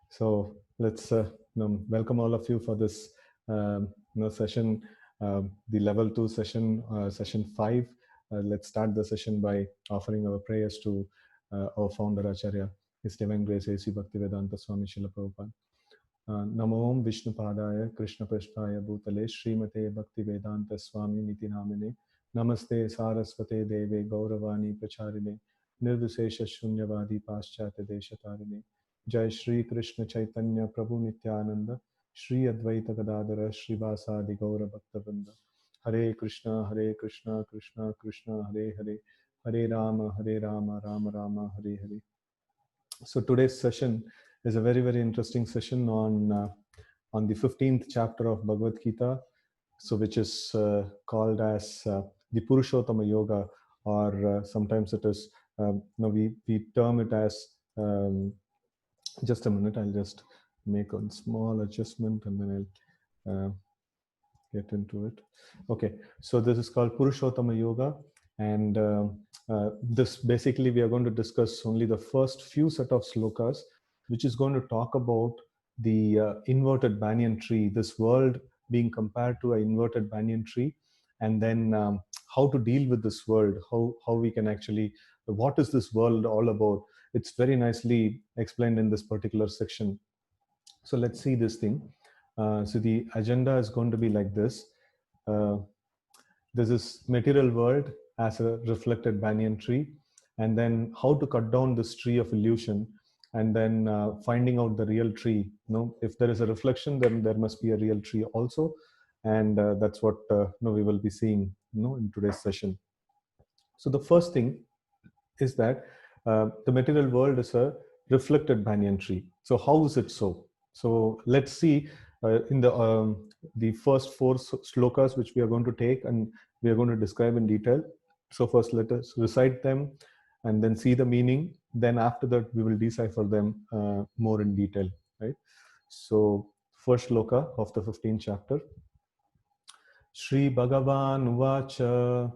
So let's welcome all of you for this session, the level 2 session, session 5. Let's start the session by offering our prayers to our founder Acharya, His Divine Grace A.C. Bhaktivedanta Swami Srila Prabhupada. Namo Om Vishnu Padaya Krishna Prasthaya Bhutale Srimate Bhaktivedanta Swami Niti Namine Namaste Saraswate Deve Gauravani Pracharine Nirvishesha Shunyavadi Paschatya Deshatarine Jai Shri Krishna Chaitanya Prabhu Nityananda Shri Advaita Gadadara Srivasadi Gaura Bhaktavrinda Hare Krishna Krishna Krishna Hare Hare Hare Rama Rama Rama Hare Hare. So today's session is a very interesting session on the 15th chapter of Bhagavad Gita, so which is called as the Purushottama Yoga, or sometimes it is we term it as just a minute. I'll just make a small adjustment and then I'll get into it. Okay, so this is called Purushottama Yoga, and this basically we are going to discuss only the first few set of slokas, which is going to talk about the inverted banyan tree, this world being compared to an inverted banyan tree, and then how to deal with this world, how we can actually, what is this world all about. It's very nicely explained in this particular section. So let's see this thing. So the agenda is going to be like this. This is material world as a reflected banyan tree, and then how to cut down this tree of illusion, and then finding out the real tree. If there is a reflection, then there must be a real tree also, and that's what we will be seeing in today's session. So the first thing is that the material world is a reflected banyan tree. So how is it so? So let's see in the first four slokas which we are going to take and we are going to describe in detail. So first let us recite them and then see the meaning. Then after that we will decipher them more in detail, right? So first sloka of the 15th chapter. Shri Bhagavan Vacha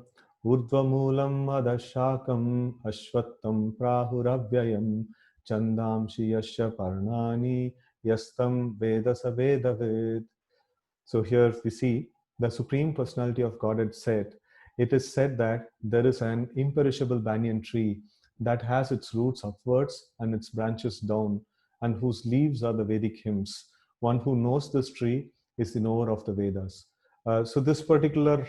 Urdhvamulam Adashakam Ashvattam Prahuravyayam Chandamshi Yasya Parnani Yastam Vedasa Vedavid. So here we see the Supreme Personality of Godhead said, it is said that there is an imperishable banyan tree that has its roots upwards and its branches down, and whose leaves are the Vedic hymns. One who knows this tree is the knower of the Vedas. So this particular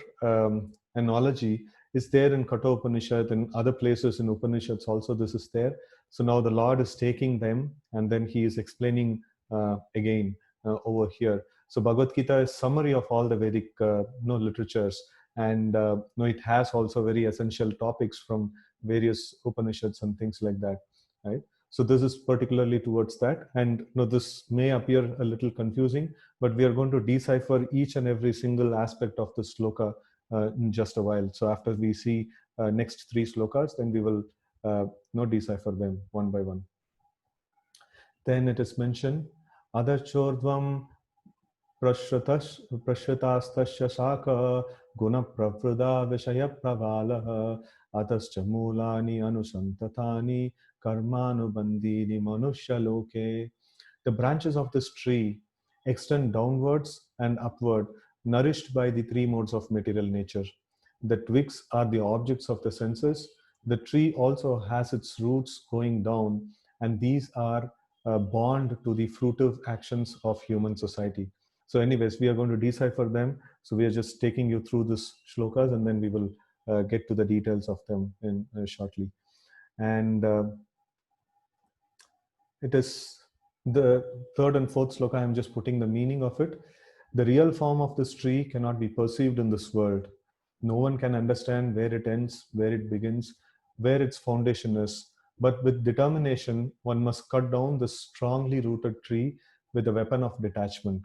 analogy is there in Katha Upanishad and other places in Upanishads also this is there. So now the Lord is taking them and then he is explaining again over here. So Bhagavad Gita is summary of all the Vedic literatures, and it has also very essential topics from various Upanishads and things like that, right? So this is particularly towards that, and this may appear a little confusing, but we are going to decipher each and every single aspect of the sloka in just a while. So after we see next three slokas, then we will decipher them one by one. Then it is mentioned, Adachordvam Prashratastasya Saka Guna Pravrada Vishaya Pravala Atascha Mulani Anusantatani Karmanubandini Manushya Loke. The branches of this tree extend downwards and upward, nourished by the three modes of material nature. The twigs are the objects of the senses. The tree also has its roots going down, and these are bond to the fruitive actions of human society. So anyways, we are going to decipher them. So we are just taking you through this shlokas and then we will get to the details of them in shortly. And it is the third and fourth sloka. I'm just putting the meaning of it. The real form of this tree cannot be perceived in this world. No one can understand where it ends, where it begins, where its foundation is. But with determination, one must cut down this strongly rooted tree with the weapon of detachment.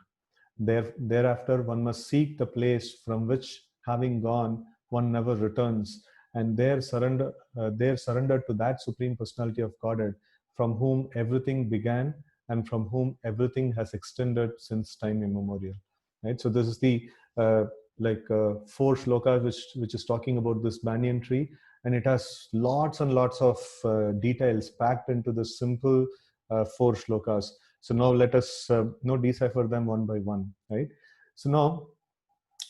Thereafter, one must seek the place from which, having gone, one never returns, and there surrender to that Supreme Personality of Godhead, from whom everything began and from whom everything has extended since time immemorial. Right. So this is the four shlokas which is talking about this banyan tree, and it has lots and lots of details packed into this simple four shlokas. So now let us decipher them one by one, right? So now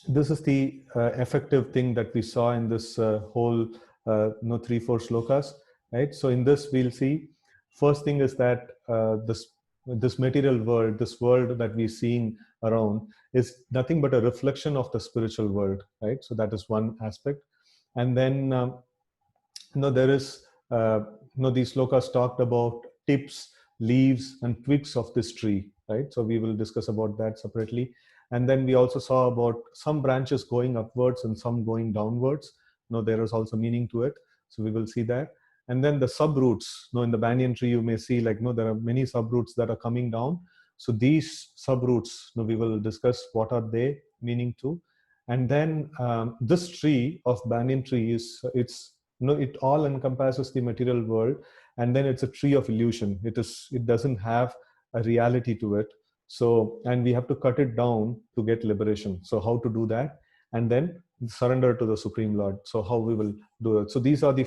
this is the effective thing that we saw in this whole 3-4 shlokas, right? So in this we'll see, first thing is that this material world, this world that we're seeing around, is nothing but a reflection of the spiritual world, right? So that is one aspect. And then there is these slokas talked about tips, leaves and twigs of this tree, right? So we will discuss about that separately. And then we also saw about some branches going upwards and some going downwards. There is also meaning to it, so we will see that. And then the subroots, in the banyan tree you may see, like, there are many subroots that are coming down. So these subroots, we will discuss what are they meaning to. And then this tree of banyan tree it all encompasses the material world, and then it's a tree of illusion. It doesn't have a reality to it. So, and we have to cut it down to get liberation. So how to do that? And then surrender to the Supreme Lord. So how we will do it? So these are the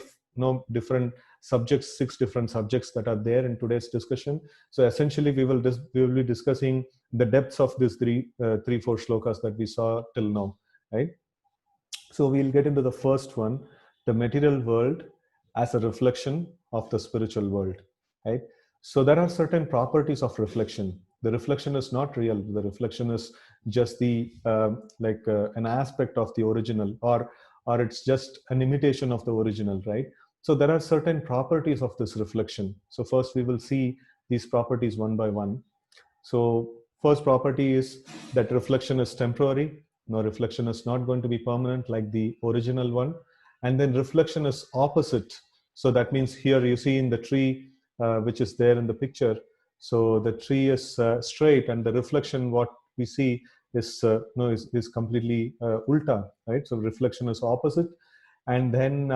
different subjects, 6 different subjects that are there in today's discussion. So essentially we will be discussing the depths of these 3-4 shlokas that we saw till now, right? So we'll get into the first one, the material world as a reflection of the spiritual world, right? So there are certain properties of reflection. The reflection is not real. The reflection is just the an aspect of the original, or it's just an imitation of the original, right? So there are certain properties of this reflection. So first we will see these properties one by one. So first property is that reflection is temporary. No, reflection is not going to be permanent like the original one. And then reflection is opposite. So that means here you see in the tree, which is there in the picture. So the tree is straight, and the reflection, what we see is completely ulta, right? So reflection is opposite, and then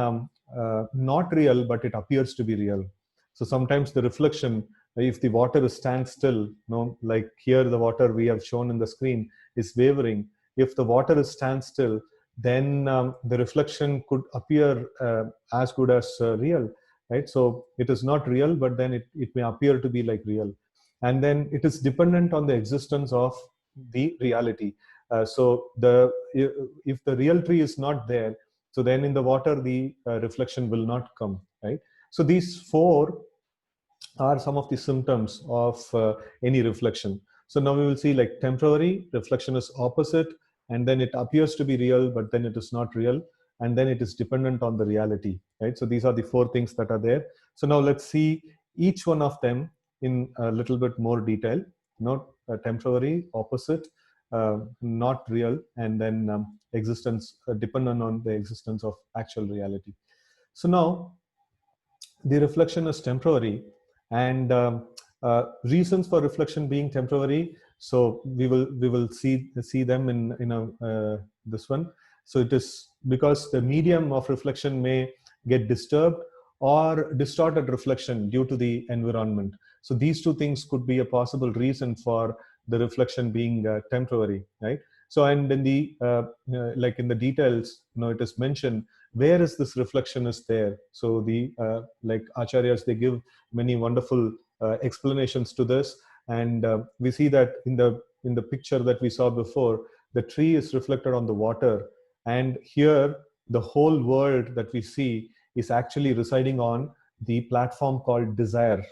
not real, but it appears to be real. So sometimes the reflection, if the water stands still, like here the water we have shown in the screen is wavering. If the water stands still, then the reflection could appear as good as real, right? So it is not real, but then it may appear to be like real. And then it is dependent on the existence of the reality. So if the real tree is not there, so then in the water the reflection will not come, right? So these 4 are some of the symptoms of any reflection. So now we will see, like, temporary reflection is opposite, and then it appears to be real, but then it is not real, and then it is dependent on the reality, right? So these are the 4 things that are there. So now let's see each one of them in a little bit more detail. Temporary, opposite, not real, and then existence, dependent on the existence of actual reality. So now the reflection is temporary, and reasons for reflection being temporary, so we will see them in this one. So it is because the medium of reflection may get disturbed or distorted reflection due to the environment. So these 2 things could be a possible reason for the reflection being temporary, right? So, and in the like in the details, it is mentioned where is this reflection is there. So the like acharyas, they give many wonderful explanations to this, and we see that in the picture that we saw before, the tree is reflected on the water, and here the whole world that we see is actually residing on the platform called desire,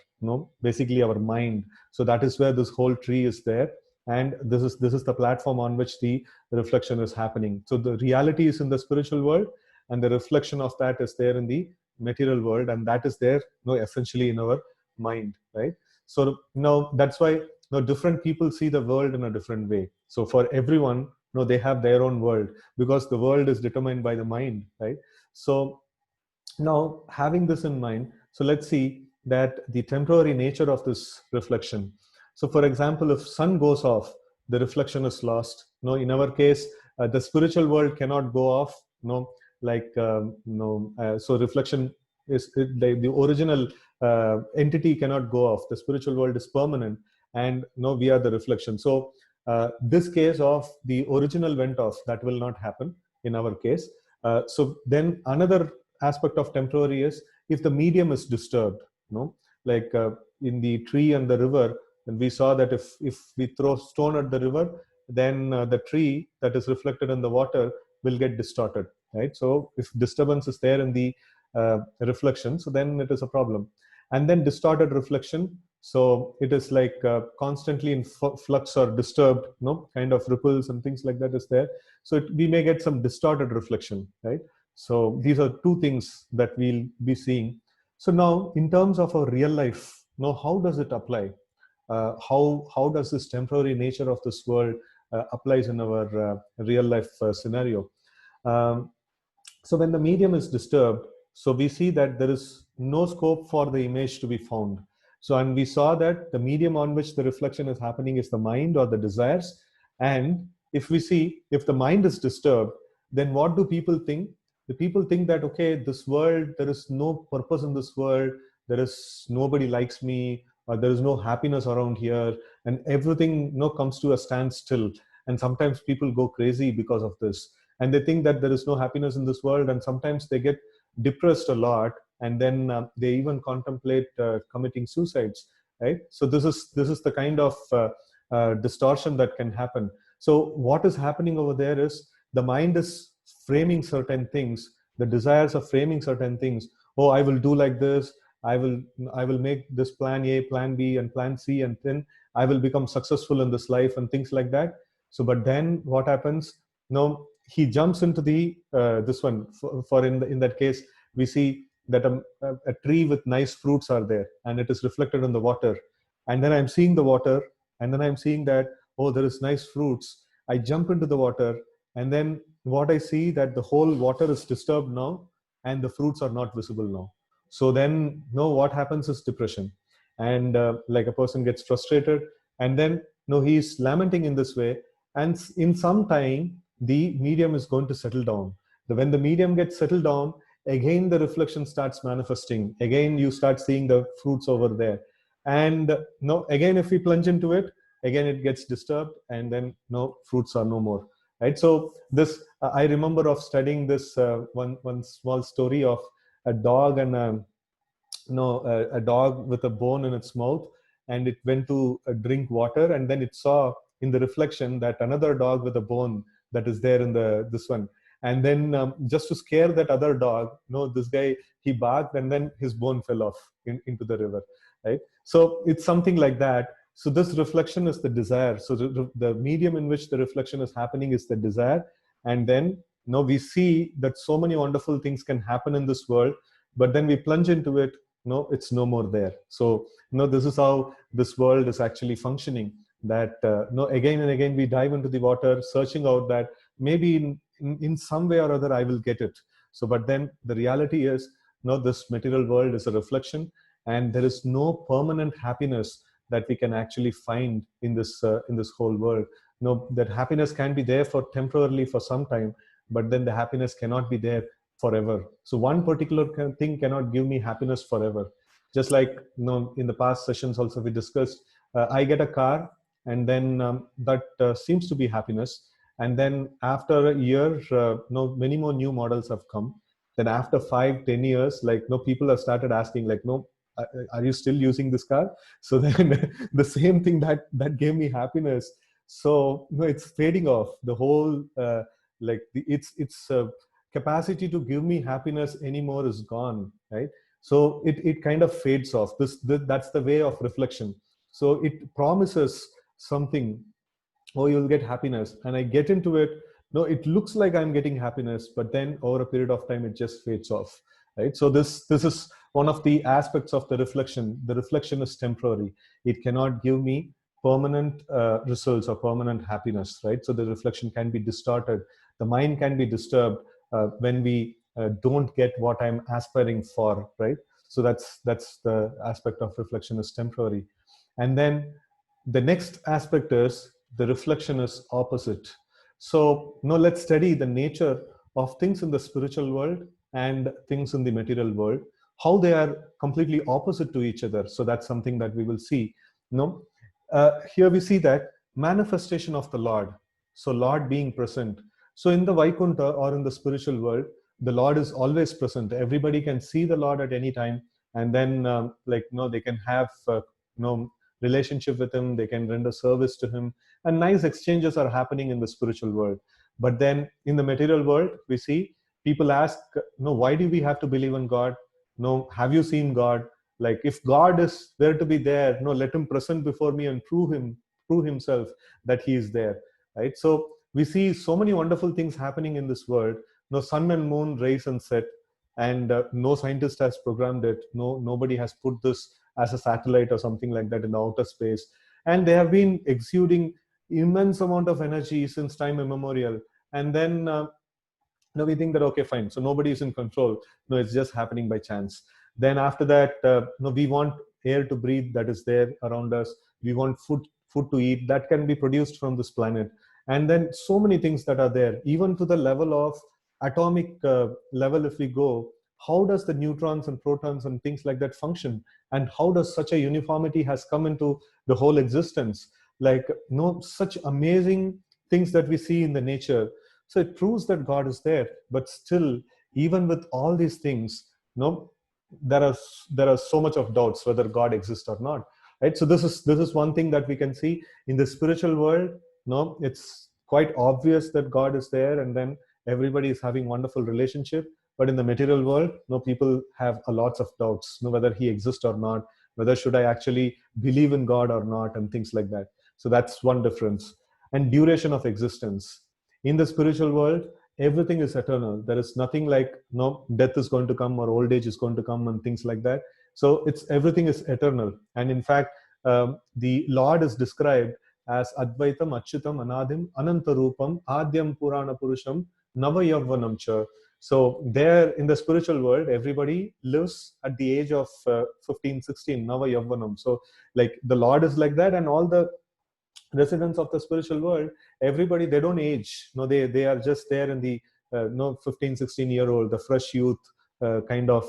basically our mind. So that is where this whole tree is there, and this is the platform on which the reflection is happening. So the reality is in the spiritual world, and the reflection of that is there in the material world, and that is there essentially in our mind, right? So now that's why different people see the world in a different way. So for everyone, they have their own world, because the world is determined by the mind, right? So now, having this in mind, so let's see that the temporary nature of this reflection. So for example, if sun goes off, the reflection is lost. In our case, the spiritual world cannot go off, so reflection is the original entity cannot go off. The spiritual world is permanent, and we are the reflection. So this case of the original went off, that will not happen in our case. So then another aspect of temporary is if the medium is disturbed. like in the tree and the river, and we saw that if we throw stone at the river, then the tree that is reflected in the water will get distorted, right? So if disturbance is there in the reflection, so then it is a problem. And then distorted reflection, so it is like constantly in flux or disturbed, kind of ripples and things like that is there. So we may get some distorted reflection, right? So these are two things that we'll be seeing. So now, in terms of our real life, how does it apply? How does this temporary nature of this world applies in our real life scenario? Um, so when the medium is disturbed, so we see that there is no scope for the image to be found. So, and we saw that the medium on which the reflection is happening is the mind or the desires. And if we see, if the mind is disturbed, then what do people think? The people think that, okay, this world, there is no purpose in this world, there is nobody likes me, or there is no happiness around here, and everything comes to a standstill. And sometimes people go crazy because of this, and they think that there is no happiness in this world, and sometimes they get depressed a lot, and then they even contemplate committing suicides, right? So this is the kind of distortion that can happen. So what is happening over there is the mind is framing certain things, the desires are framing certain things. Oh, I will do like this, i will I will make this plan A, plan B, and plan C, and then I will become successful in this life and things like that. So but then what happens? No, he jumps into the this one for in that case we see that a tree with nice fruits are there, and it is reflected in the water, and then I'm seeing the water, and then I'm seeing that, oh, there is nice fruits. I jump into the water, and then what I see that the whole water is disturbed now, and the fruits are not visible now. So then what happens is depression, and like a person gets frustrated, and then he's lamenting in this way, and in some time the medium is going to settle down. When the medium gets settled down, again the reflection starts manifesting, again you start seeing the fruits over there, and no, again if we plunge into it, again it gets disturbed, and then no fruits are no more, right? So this I remember of studying this one small story of a dog and a dog with a bone in its mouth, and it went to drink water, and then it saw in the reflection that another dog with a bone that is there in the this one, and then just to scare that other dog, this guy, he barked, and then his bone fell off into the river, right? So it's something like that. So this reflection is the desire. So the medium in which the reflection is happening is the desire, and then we see that so many wonderful things can happen in this world, but then we plunge into it, no, it's no more there. So this is how this world is actually functioning, that again and again we dive into the water searching out that maybe in some way or other I will get it. So but then the reality is, this material world is a reflection, and there is no permanent happiness that we can actually find in this whole world. That happiness can be there for temporarily for some time, but then the happiness cannot be there forever. So one particular thing cannot give me happiness forever. Just like in the past sessions also we discussed, I get a car, and then that seems to be happiness, and then after a year, many more new models have come. Then after 5-10 years, like people have started asking, like, no, are you still using this car? So then the same thing that gave me happiness, so it's fading off. The whole its capacity to give me happiness anymore is gone, right? So it kind of fades off. That's the way of reflection. So it promises something, oh, you'll get happiness, and I get into it. No, it looks like I'm getting happiness, but then over a period of time it just fades off, right? So this is one of the aspects of the reflection. The reflection is temporary. It cannot give me permanent results or permanent happiness, right? So the reflection can be distorted, the mind can be disturbed when we don't get what I'm aspiring for, right? So that's the aspect of reflection is temporary. And then the next aspect is the reflection is opposite. So now let's study the nature of things in the spiritual world and things in the material world, how they are completely opposite to each other. So that's something that we will see. Here we see that manifestation of the Lord. So Lord being present. So in the Vaikuntha or in the spiritual world, the Lord is always present. Everybody can see the Lord at any time. and then they can have relationship with him, they can render service to him, and nice exchanges are happening in the spiritual world. But then in the material world, we see people ask, no, why do we have to believe in God? No, have you seen God? Like, if God is there to be there, no, let him present before me and prove himself that he is there, right? So we see so many wonderful things happening in this world. No, sun and moon rise and set, and no scientist has programmed it. No, nobody has put this as a satellite or something like that in the outer space, and they have been exuding immense amount of energy since time immemorial. And then now we think that, okay, fine, so nobody is in control. No, it's just happening by chance. Then after that, no, we want air to breathe that is there around us. We want food to eat that can be produced from this planet. And then so many things that are there, even to the level of atomic level. If we go, how does the neutrons and protons and things like that function, and how does such a uniformity has come into the whole existence? Like, no, such amazing things that we see in the nature. So it proves that God is there. But still, even with all these things, no, there are so much of doubts whether God exists or not. Right. So this is one thing that we can see in the spiritual world. No, it's quite obvious that God is there, and then everybody is having wonderful relationship. But in the material world, no, people have a lots of doubts, no, whether he exists or not, whether should I actually believe in God or not, and things like that. So that's one difference. And duration of existence in the spiritual world, everything is eternal. There is nothing like, no, death is going to come or old age is going to come and things like that. So it's everything is eternal. And in fact, the Lord is described as Advaitam Achyutam Anadim Anantarupam Adyam Purana Purusham Navayavvanam Cha. So there in the spiritual world, everybody lives at the age of 15, 16, Navayavvanam. So like the Lord is like that, and all the residents of the spiritual world, everybody, they don't age. No, they are just there in the 15, 16-year-old, the fresh youth kind of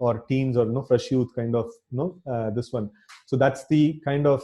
or teens, or no, fresh youth kind of, this one. So that's the kind of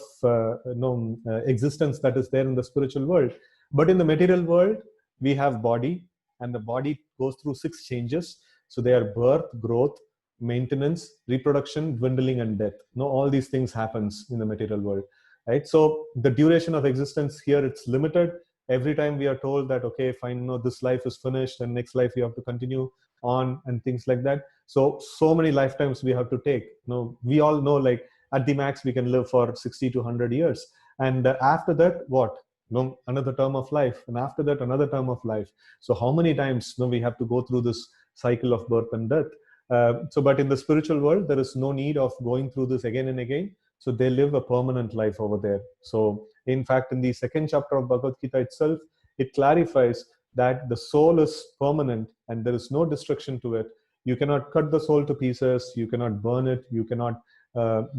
existence that is there in the spiritual world. But in the material world, we have body, and the body goes through 6 changes. So they are birth, growth, maintenance, reproduction, dwindling, and death. No, all these things happens in the material world, right? So the duration of existence here, it's limited. Every time we are told that, okay, fine, no, this life is finished and next life you have to continue on, and things like that. So many lifetimes we have to take. No, we all know, like, at the max we can live for 60 to 100 years, and after that, what? No, another term of life, and after that another term of life. So how many times, no, we have to go through this cycle of birth and death? But in the spiritual world, there is no need of going through this again and again. So they live a permanent life over there. So in fact, in the 2nd chapter of Bhagavad Gita itself, it clarifies that the soul is permanent and there is no destruction to it. You cannot cut the soul to pieces, you cannot burn it, you cannot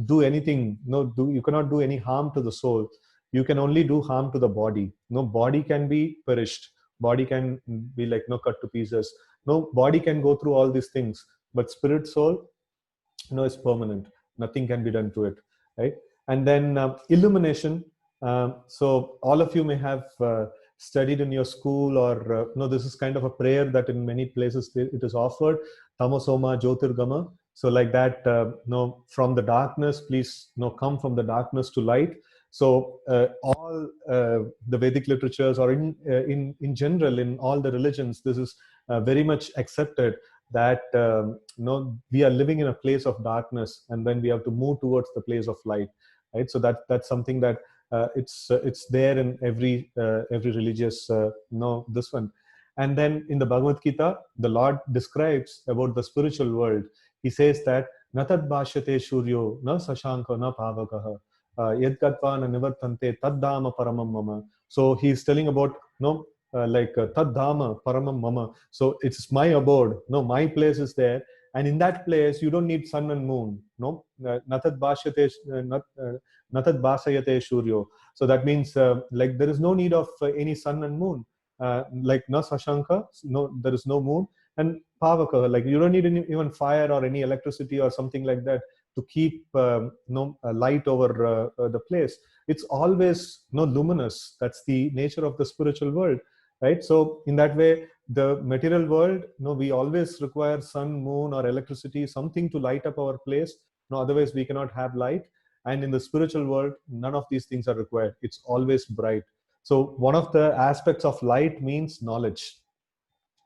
do anything, you cannot do any harm to the soul. You can only do harm to the body. No, body can be perished, body can be like, no, cut to pieces. No, body can go through all these things, but spirit, soul, no, is permanent. Nothing can be done to it, right? And then illumination. So all of you may have studied in your school, or no, this is kind of a prayer that in many places it is offered. Tamasoma Jyotirgama. So like that, no, from the darkness, please, no, come from the darkness to light. So all the Vedic literatures, or in general in all the religions, this is very much accepted, that we are living in a place of darkness, and then we have to move towards the place of light, right? So that's something that it's there in every religious this one. And then in the Bhagavad Gita, the Lord describes about the spiritual world. He says that natad bhashyate shuryo na sashanka na pavakaha yad katva na nivartante tad dhamma paramam mama. So he's telling about tad dhamma paramam mama. So it's my abode. No, my place is there, and in that place you don't need sun and moon. No, natad bhashyate natad bhasayate shuryo. So that means like there is no need of any sun and moon. Like na sashanka, no, there is no moon, and pavaka, like you don't need even fire or any electricity or something like that to keep light over the place. It's always luminous. That's the nature of the spiritual world, right? So in that way, the material world, no, we always require sun, moon, or electricity, something to light up our place. No, otherwise we cannot have light. And in the spiritual world, none of these things are required. It's always bright. So one of the aspects of light means knowledge.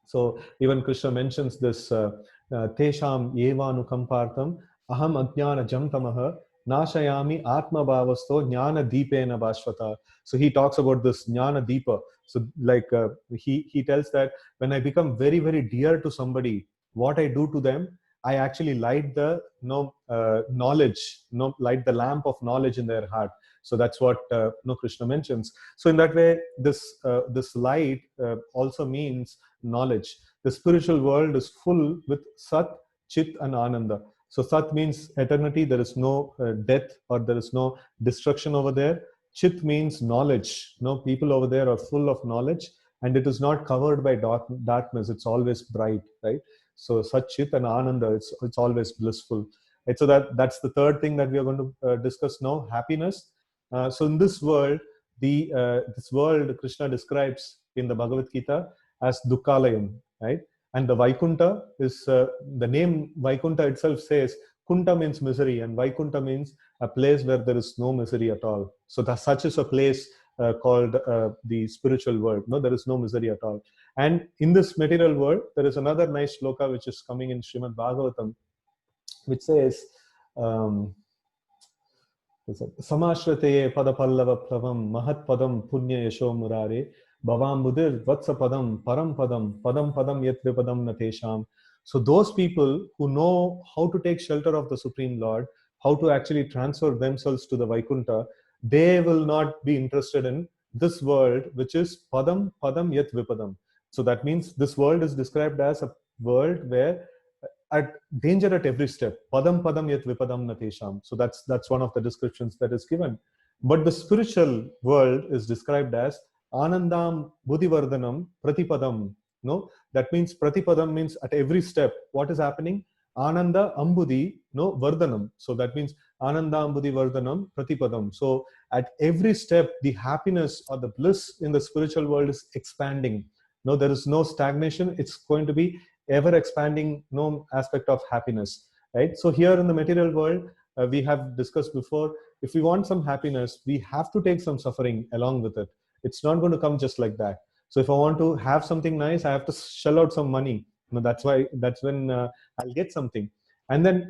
So even Krishna mentions this Tesham Yevanu Kampartam Aham Ajnana Jamtamaha Nashayami Atma Bhavasto Jnana Deepena Bhashvata. So he talks about this Jnana Deepa. So like he tells that when I become very, very dear to somebody, what I do to them, I actually light the knowledge, light the lamp of knowledge in their heart. So that's what Krishna mentions. So in that way, this light also means knowledge. The spiritual world is full with Sat, Chit, and Ananda. So Sat means eternity. There is no death or there is no destruction over there. Chit means knowledge. People over there are full of knowledge, and it is not covered by darkness. It's always bright, right? So Sat, Chit, and Ananda. It's always blissful. Right? So that's the third thing that we are going to discuss now. Happiness. So in this world, this world Krishna describes in the Bhagavad Gita as Dukkalayam, right? And the Vaikunta is, the name Vaikunta itself says, Kunta means misery, and Vaikunta means a place where there is no misery at all. So such is a place called the spiritual world. No, there is no misery at all. And in this material world, there is another nice shloka which is coming in Srimad Bhagavatam, which says, Samashrateye padapallava plavam mahat padam punya yasho murare bhavam mudir vatsa padam param padam yat vipadam natesham. So those people who know how to take shelter of the Supreme Lord, how to actually transfer themselves to the Vaikunta, they will not be interested in this world, which is padam yat vipadam. So that means this world is described as a world where at danger at every step. Padam yat vipadam natesham. So that's one of the descriptions that is given. But the spiritual world is described as Anandam Buddhivardhanam Pratipadam. No, that means Pratipadam means at every step. What is happening? Ananda Ambudhi, Vardhanam. So that means Ananda Ambudhi Vardhanam Pratipadam. So at every step, the happiness or the bliss in the spiritual world is expanding. No, there is no stagnation. It's going to be ever expanding aspect of happiness, right? So here in the material world, we have discussed before, if we want some happiness, we have to take some suffering along with it. It's not going to come just like that. So if I want to have something nice, I have to shell out some money. That's when I'll get something. And then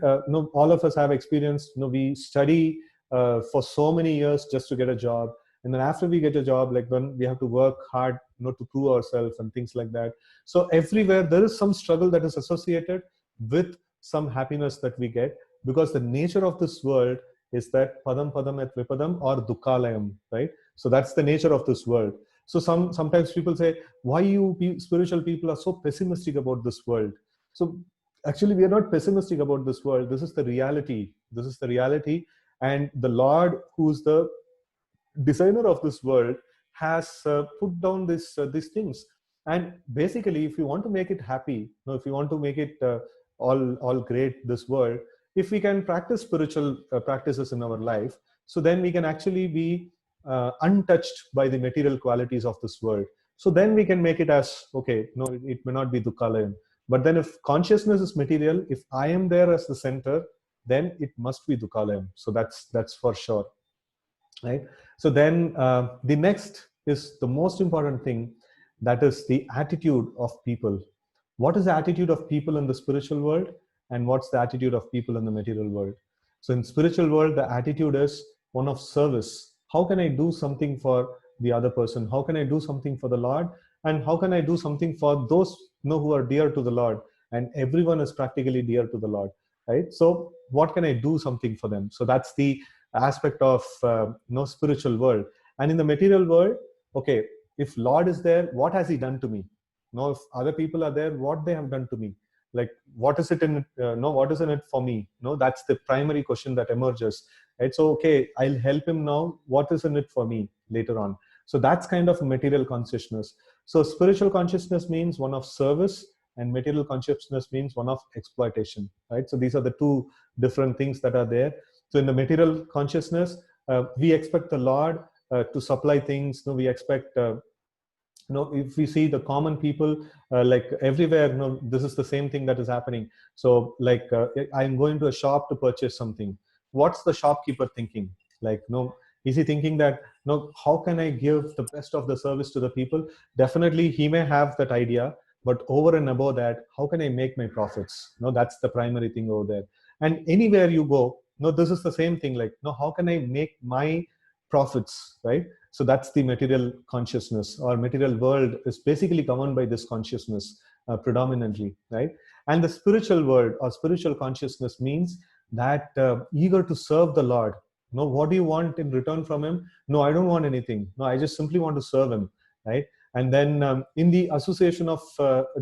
all of us have experience. We study for so many years just to get a job. And then after we get a job, like when we have to work hard, to prove ourselves and things like that. So everywhere there is some struggle that is associated with some happiness that we get, because the nature of this world is that padam et vipadam or dukkalayam, right? So that's the nature of this world. So sometimes people say, why you spiritual people are so pessimistic about this world? So actually we are not pessimistic about this world. This is the reality. This is the reality. And the Lord, who's the designer of this world, has put down these things. And basically, if you want to make it happy, if you want to make it all great, this world, if we can practice spiritual practices in our life, so then we can actually be untouched by the material qualities of this world. So then we can make it as, okay, no, it may not be Dukkalayam. But then if consciousness is material, if I am there as the center, then it must be Dukkalayam. So that's for sure. Right? So then the next is the most important thing, that is the attitude of people. What is the attitude of people in the spiritual world, and what's the attitude of people in the material world? So in spiritual world, the attitude is one of service. How can I do something for the other person? How can I do something for the Lord? And how can I do something for those who are dear to the Lord? And everyone is practically dear to the Lord, right? So what can I do something for them? So that's the aspect of spiritual world. And in the material world, okay, if Lord is there, what has he done to me? If other people are there, what they have done to me? Like, what is it in what is in it for me? That's the primary question that emerges, right? So okay, I'll help him now. What is in it for me later on? So that's kind of material consciousness. So spiritual consciousness means one of service, and material consciousness means one of exploitation, right? So these are the two different things that are there. So in the material consciousness, we expect the Lord to supply things. We expect if we see the common people, like everywhere, this is the same thing that is happening. So like I'm going to a shop to purchase something. What's the shopkeeper thinking? Like, is he thinking that, how can I give the best of the service to the people? Definitely he may have that idea, but over and above that, how can I make my profits? That's the primary thing over there. And anywhere you go, this is the same thing. Like, how can I make my profits, right? So that's the material consciousness, or material world is basically governed by this consciousness predominantly, right? And the spiritual world or spiritual consciousness means that eager to serve the Lord. What do you want in return from him? No, I don't want anything. No, I just simply want to serve him, right? And then in the association of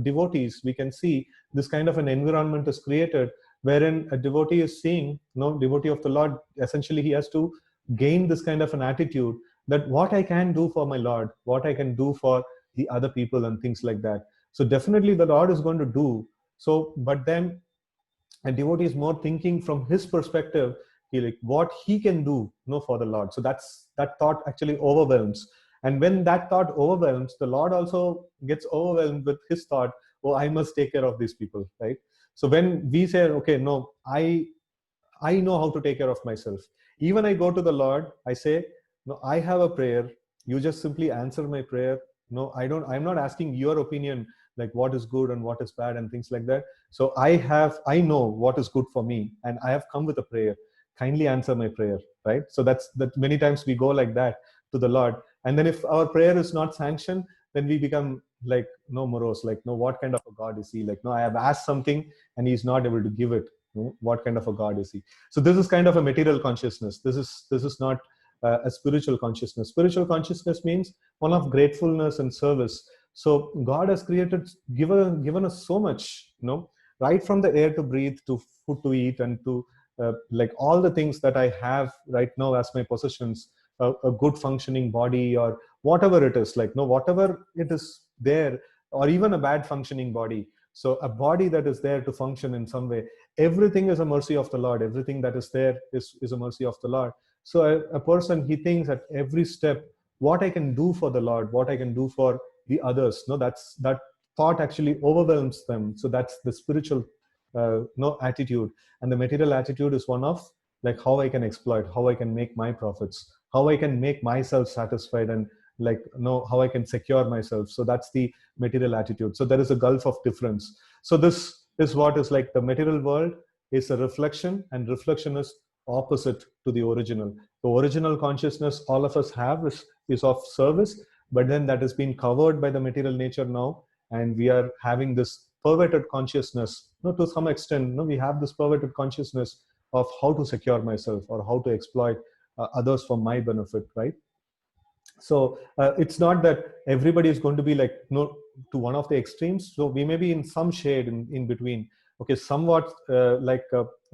devotees, we can see this kind of an environment is created wherein a devotee is seeing, devotee of the Lord, essentially he has to gain this kind of an attitude that what I can do for my Lord, what I can do for the other people and things like that. So definitely the Lord is going to do. So, but then a devotee is more thinking from his perspective, like what he can do, for the Lord. So that thought actually overwhelms. And when that thought overwhelms, the Lord also gets overwhelmed with his thought, oh, I must take care of these people, right? So when we say, okay, no, I know how to take care of myself. Even I go to the Lord, I say, no, I have a prayer. You just simply answer my prayer. No, I'm not asking your opinion, like what is good and what is bad and things like that. So I know what is good for me, and I have come with a prayer. Kindly answer my prayer, right? So that many times we go like that to the Lord. And then if our prayer is not sanctioned, then we become like, no, morose, like, no, what kind of a God is he? Like, no, I have asked something and he's not able to give it. What kind of a God is he? So this is kind of a material consciousness. This is not a spiritual consciousness. Spiritual consciousness means one of gratefulness and service. So God has given us so much, right from the air to breathe, to food to eat, and to like all the things that I have right now as my possessions, a good functioning body, or whatever it is, like, whatever it is there, or even a bad functioning body. So a body that is there to function in some way, everything is a mercy of the Lord. Everything that is there is a mercy of the Lord. So a person, he thinks at every step, what I can do for the Lord, what I can do for the others. That thought actually overwhelms them. So that's the spiritual attitude. And the material attitude is one of, like, how I can exploit, how I can make my profits, how I can make myself satisfied, and like, how I can secure myself. So that's the material attitude. So there is a gulf of difference. So this is what is like the material world is a reflection, and reflection is opposite to the original. The original consciousness all of us have is of service, but then that has been covered by the material nature now, and we are having this perverted consciousness. To some extent, we have this perverted consciousness of how to secure myself or how to exploit others for my benefit, right? So it's not that everybody is going to be like, to one of the extremes. So we may be in some shade in between. Okay, somewhat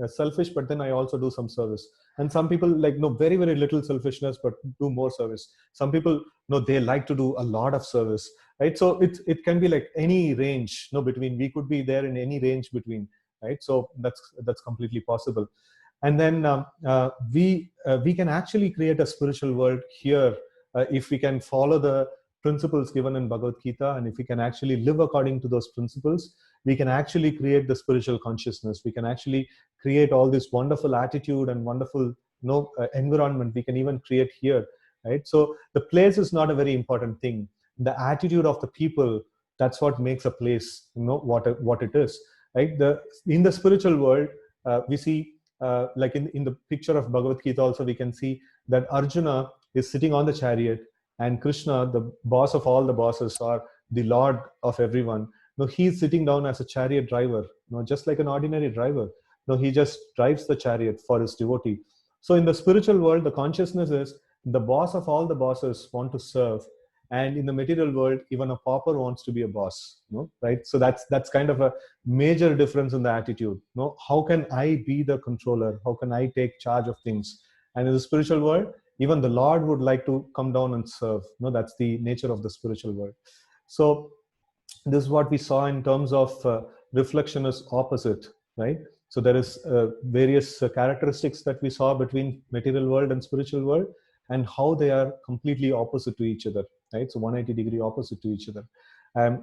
selfish, but then I also do some service. And some people like, very very little selfishness, but do more service. Some people, they like to do a lot of service, right? So it can be like any range, between. We could be there in any range between, right? So that's completely possible. And then we can actually create a spiritual world here if we can follow the principles given in Bhagavad Gita, and if we can actually live according to those principles, we can actually create the spiritual consciousness. We can actually create all this wonderful attitude and wonderful environment we can even create here, right? So the place is not a very important thing. The attitude of the people, that's what makes a place, what it is, right? In the spiritual world, we see like in the picture of Bhagavad Gita also, we can see that Arjuna is sitting on the chariot, and Krishna, the boss of all the bosses, or the lord of everyone, he's sitting down as a chariot driver, just like an ordinary driver. He just drives the chariot for his devotee. So in the spiritual world, the consciousness is the boss of all the bosses want to serve, and in the material world, even a pauper wants to be a boss, right? So that's kind of a major difference in the attitude. How can I be the controller? How can I take charge of things? And in the spiritual world, even the Lord would like to come down and serve. That's the nature of the spiritual world. So this is what we saw in terms of reflection is opposite, right? So there is various characteristics that we saw between material world and spiritual world, and how they are completely opposite to each other. right? So 180-degree opposite to each other.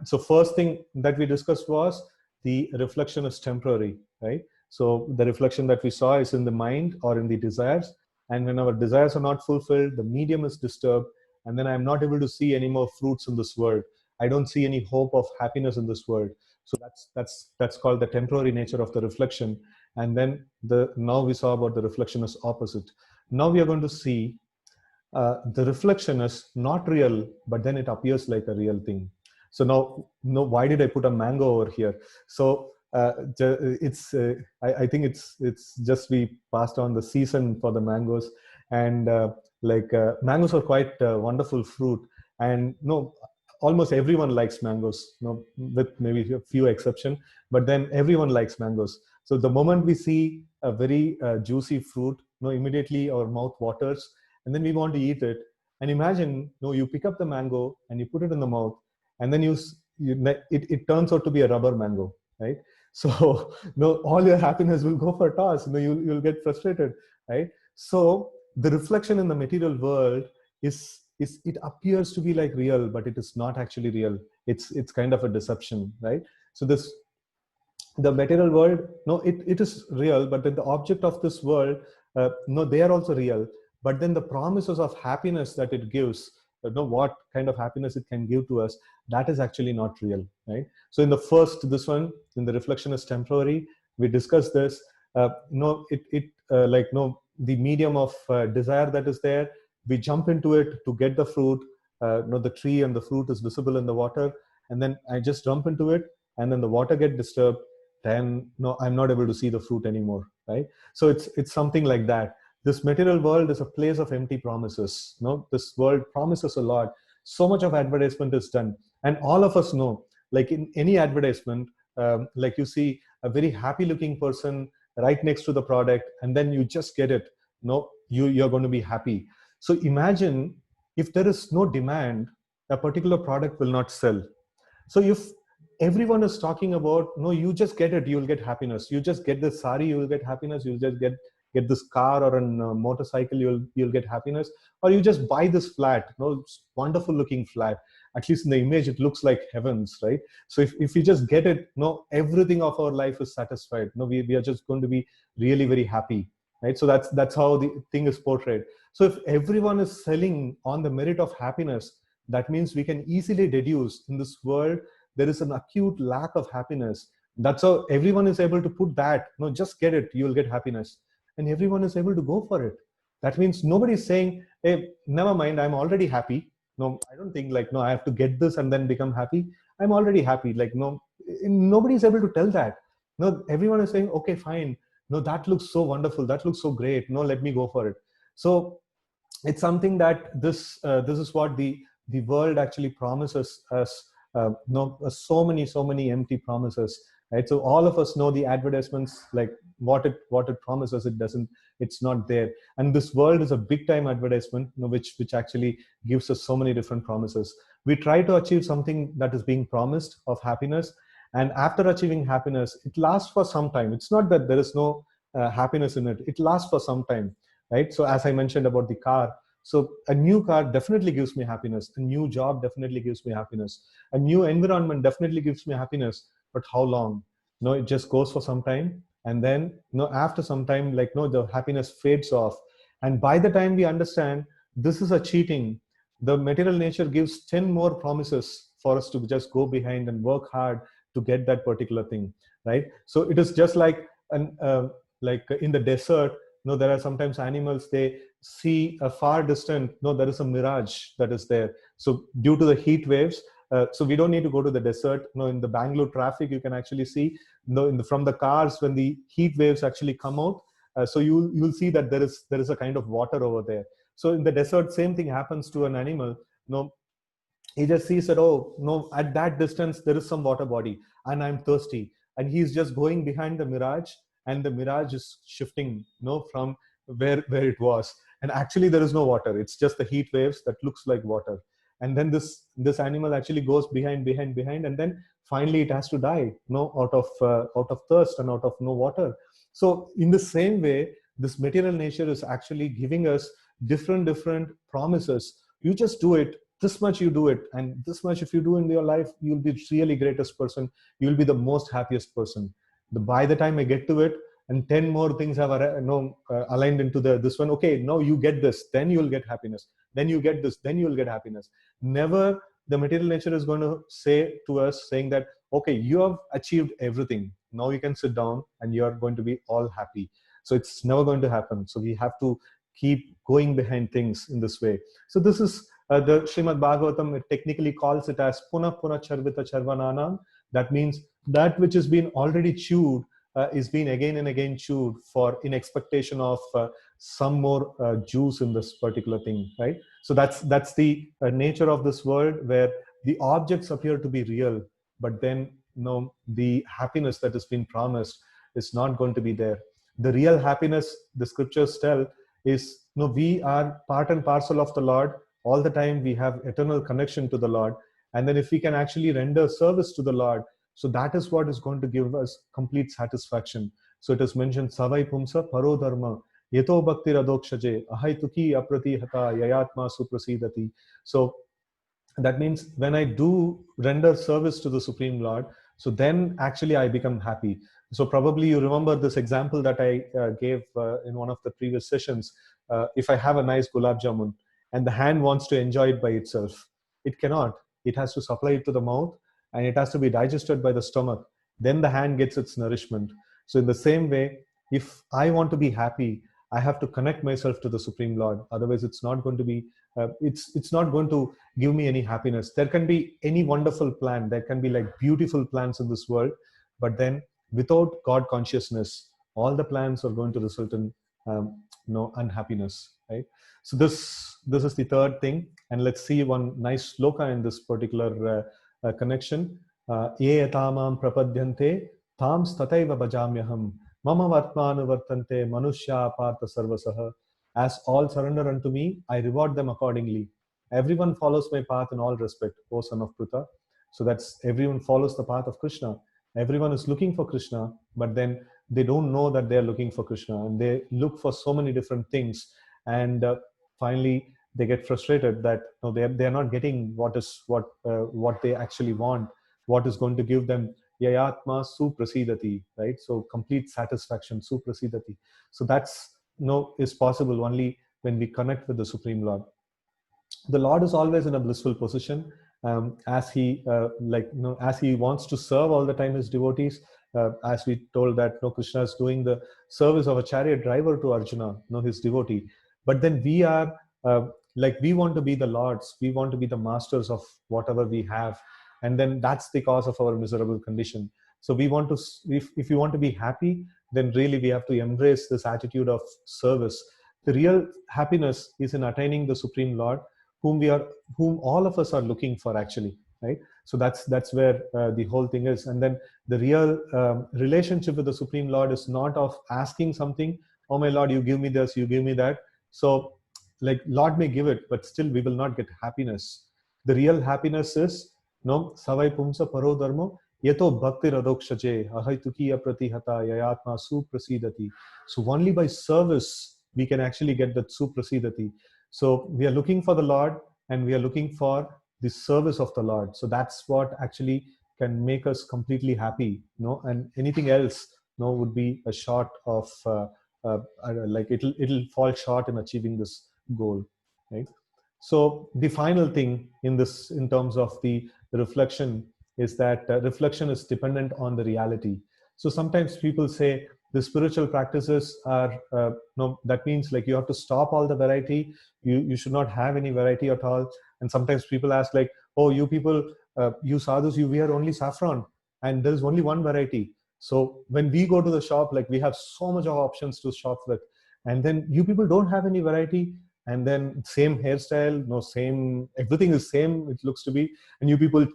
So first thing that we discussed was the reflection is temporary, right? So the reflection that we saw is in the mind or in the desires. And when our desires are not fulfilled, the medium is disturbed, and then I'm not able to see any more fruits in this world. I don't see any hope of happiness in this world. So that's called the temporary nature of the reflection. And then now we saw about the reflection as opposite. Now we are going to see the reflection is not real, but then it appears like a real thing. So now, why did I put a mango over here? So I think it's just we passed on the season for the mangoes, and mangoes are quite wonderful fruit, and no, almost everyone likes mangoes, with maybe a few exception, but then everyone likes mangoes. So the moment we see a very juicy fruit, immediately our mouth waters, and then we want to eat it. And imagine, you pick up the mango and you put it in the mouth, and then it turns out to be a rubber mango, right? So all your happiness will go for a toss. You'll get frustrated, right? So the reflection in the material world is it appears to be like real, but it is not actually real. It's kind of a deception, right? So the material world, it is real, but then the object of this world, they are also real, but then the promises of happiness that it gives, what kind of happiness it can give to us, that is actually not real, right? So in the first, this one, in the reflection is temporary, we discussed this. The medium of desire that is there, we jump into it to get the fruit. The tree and the fruit is visible in the water, and then I just jump into it, and then the water get disturbed, then I'm not able to see the fruit anymore, right? So it's something like that. This material world is a place of empty promises. This world promises a lot. So much of advertisement is done, and all of us know, like in any advertisement, like you see a very happy looking person right next to the product, and then you just get it. You're going to be happy. So imagine if there is no demand, a particular product will not sell. So if everyone is talking about, no, you just get it, you'll get happiness. You just get this sari, you will get happiness. You'll just get this car or a motorcycle, you'll get happiness. Or you just buy this flat, wonderful looking flat. At least in the image, it looks like heavens, right? So if you just get it, everything of our life is satisfied. We are just going to be really very happy, right? So that's how the thing is portrayed. So if everyone is selling on the merit of happiness, that means we can easily deduce in this world there is an acute lack of happiness. That's how everyone is able to put that, just get it, you'll get happiness. And everyone is able to go for it. That means nobody is saying, hey, never mind, I'm already happy. No, I don't think like, no, I have to get this and then become happy. I'm already happy. Like, no, nobody is able to tell that. No, everyone is saying, okay, fine. No, that looks so wonderful. That looks so great. No, let me go for it. So it's something that this is what the world actually promises us. So many empty promises, right? So all of us know the advertisements, like what it promises, it's not there. And this world is a big time advertisement, which actually gives us so many different promises. We try to achieve something that is being promised of happiness, and after achieving happiness, it lasts for some time. It's not that there is no happiness in it. It lasts for some time, right? So as I mentioned about the car, so a new car definitely gives me happiness. A new job definitely gives me happiness. A new environment definitely gives me happiness. But how long? It just goes for some time. And then, after some time, the happiness fades off. And by the time we understand this is a cheating, the material nature gives 10 more promises for us to just go behind and work hard to get that particular thing, right? So it is just like like in the desert, there are sometimes animals, they see a far distant, there is a mirage that is there. So due to the heat waves, so we don't need to go to the desert. In the Bangalore traffic, you can actually see, from the cars, when the heat waves actually come out, so you'll see that there is a kind of water over there. So in the desert, same thing happens to an animal. He just sees that, oh no, at that distance there is some water body, and I'm thirsty, and he's just going behind the mirage, and the mirage is shifting, from where it was, and actually there is no water. It's just the heat waves that looks like water. And then this animal actually goes behind, and then finally it has to die, out of thirst and out of no water. So in the same way, this material nature is actually giving us different promises. You just do it, this much you do it, and this much if you do in your life, you'll be really greatest person, you'll be the most happiest person. By the time I get to it, and 10 more things have aligned into this one, okay, now you get this, then you'll get happiness, then you get this, then you'll get happiness. Never the material nature is going to say to us, saying that, okay, you have achieved everything, now you can sit down and you're going to be all happy. So it's never going to happen. So we have to keep going behind things in this way. So this is the Srimad Bhagavatam, it technically calls it as Puna Puna Charvita Charvananam. That means that which has been already chewed is being again and again chewed for in expectation of some more juice in this particular thing, right? So that's the nature of this world, where the objects appear to be real, but then the happiness that has been promised is not going to be there. The real happiness, the scriptures tell, is we are part and parcel of the Lord all the time. We have eternal connection to the Lord, and then if we can actually render service to the Lord, so that is what is going to give us complete satisfaction. So it is mentioned, Savai Pumsa Paro Dharma Yeto Bhakti Radokshaje Ahaituki Apratihata Yayatma Suprasidati. So that means when I do render service to the Supreme Lord, so then actually I become happy. So probably you remember this example that I gave in one of the previous sessions. If I have a nice gulab jamun and the hand wants to enjoy it by itself, it cannot. It has to supply it to the mouth, and it has to be digested by the stomach. Then the hand gets its nourishment. So in the same way, if I want to be happy, I have to connect myself to the Supreme Lord. Otherwise, it's not going to be. It's not going to give me any happiness. There can be any wonderful plan. There can be like beautiful plans in this world, but then without God consciousness, all the plans are going to result in unhappiness, right? So this is the third thing, and let's see one nice sloka in this particular connection. Ye etamam prapadyante tam stataiva bhajamyaham mama vartmanu vartante manushya partha sarvasaha. As all surrender unto me, I reward them accordingly. Everyone follows my path in all respect, O son of Pruta. So that's everyone follows the path of Krishna. Everyone is looking for Krishna, but then they don't know that they're looking for Krishna, and they look for so many different things, and finally they get frustrated that they're not getting what they actually want, what is going to give them yayatma suprasidati, right? So complete satisfaction, suprasidati. So that's is possible only when we connect with the Supreme Lord. The Lord is always in a blissful position, as he as he wants to serve all the time his devotees. As we told that Krishna is doing the service of a chariot driver to Arjuna, his devotee. But then we are we want to be the lords, we want to be the masters of whatever we have, and then that's the cause of our miserable condition. So we want to, if you want to be happy, then really we have to embrace this attitude of service. The real happiness is in attaining the Supreme Lord, whom all of us are looking for, actually, right? So that's where the whole thing is. And then the real relationship with the Supreme Lord is not of asking something, oh my Lord, you give me this, you give me that. So like Lord may give it, but still we will not get happiness. The real happiness is savai pumsa paro dharmo yeto bhakti radokshaje ahaituki apratihata yayatma suprasidati. So only by service we can actually get that suprasidati. So we are looking for the Lord, and we are looking for the service of the Lord. So that's what actually can make us completely happy, and anything else would be a short of it'll fall short in achieving this goal, right? So the final thing in terms of the reflection is that reflection is dependent on the reality. So sometimes people say the spiritual practices are that means like you have to stop all the variety, you should not have any variety at all. And sometimes people ask like, oh, you people, you sadhus, you wear only saffron and there is only one variety. So when we go to the shop, like we have so much of options to shop with, and then you people don't have any variety, and then same hairstyle, same, everything is same, it looks to be, and you people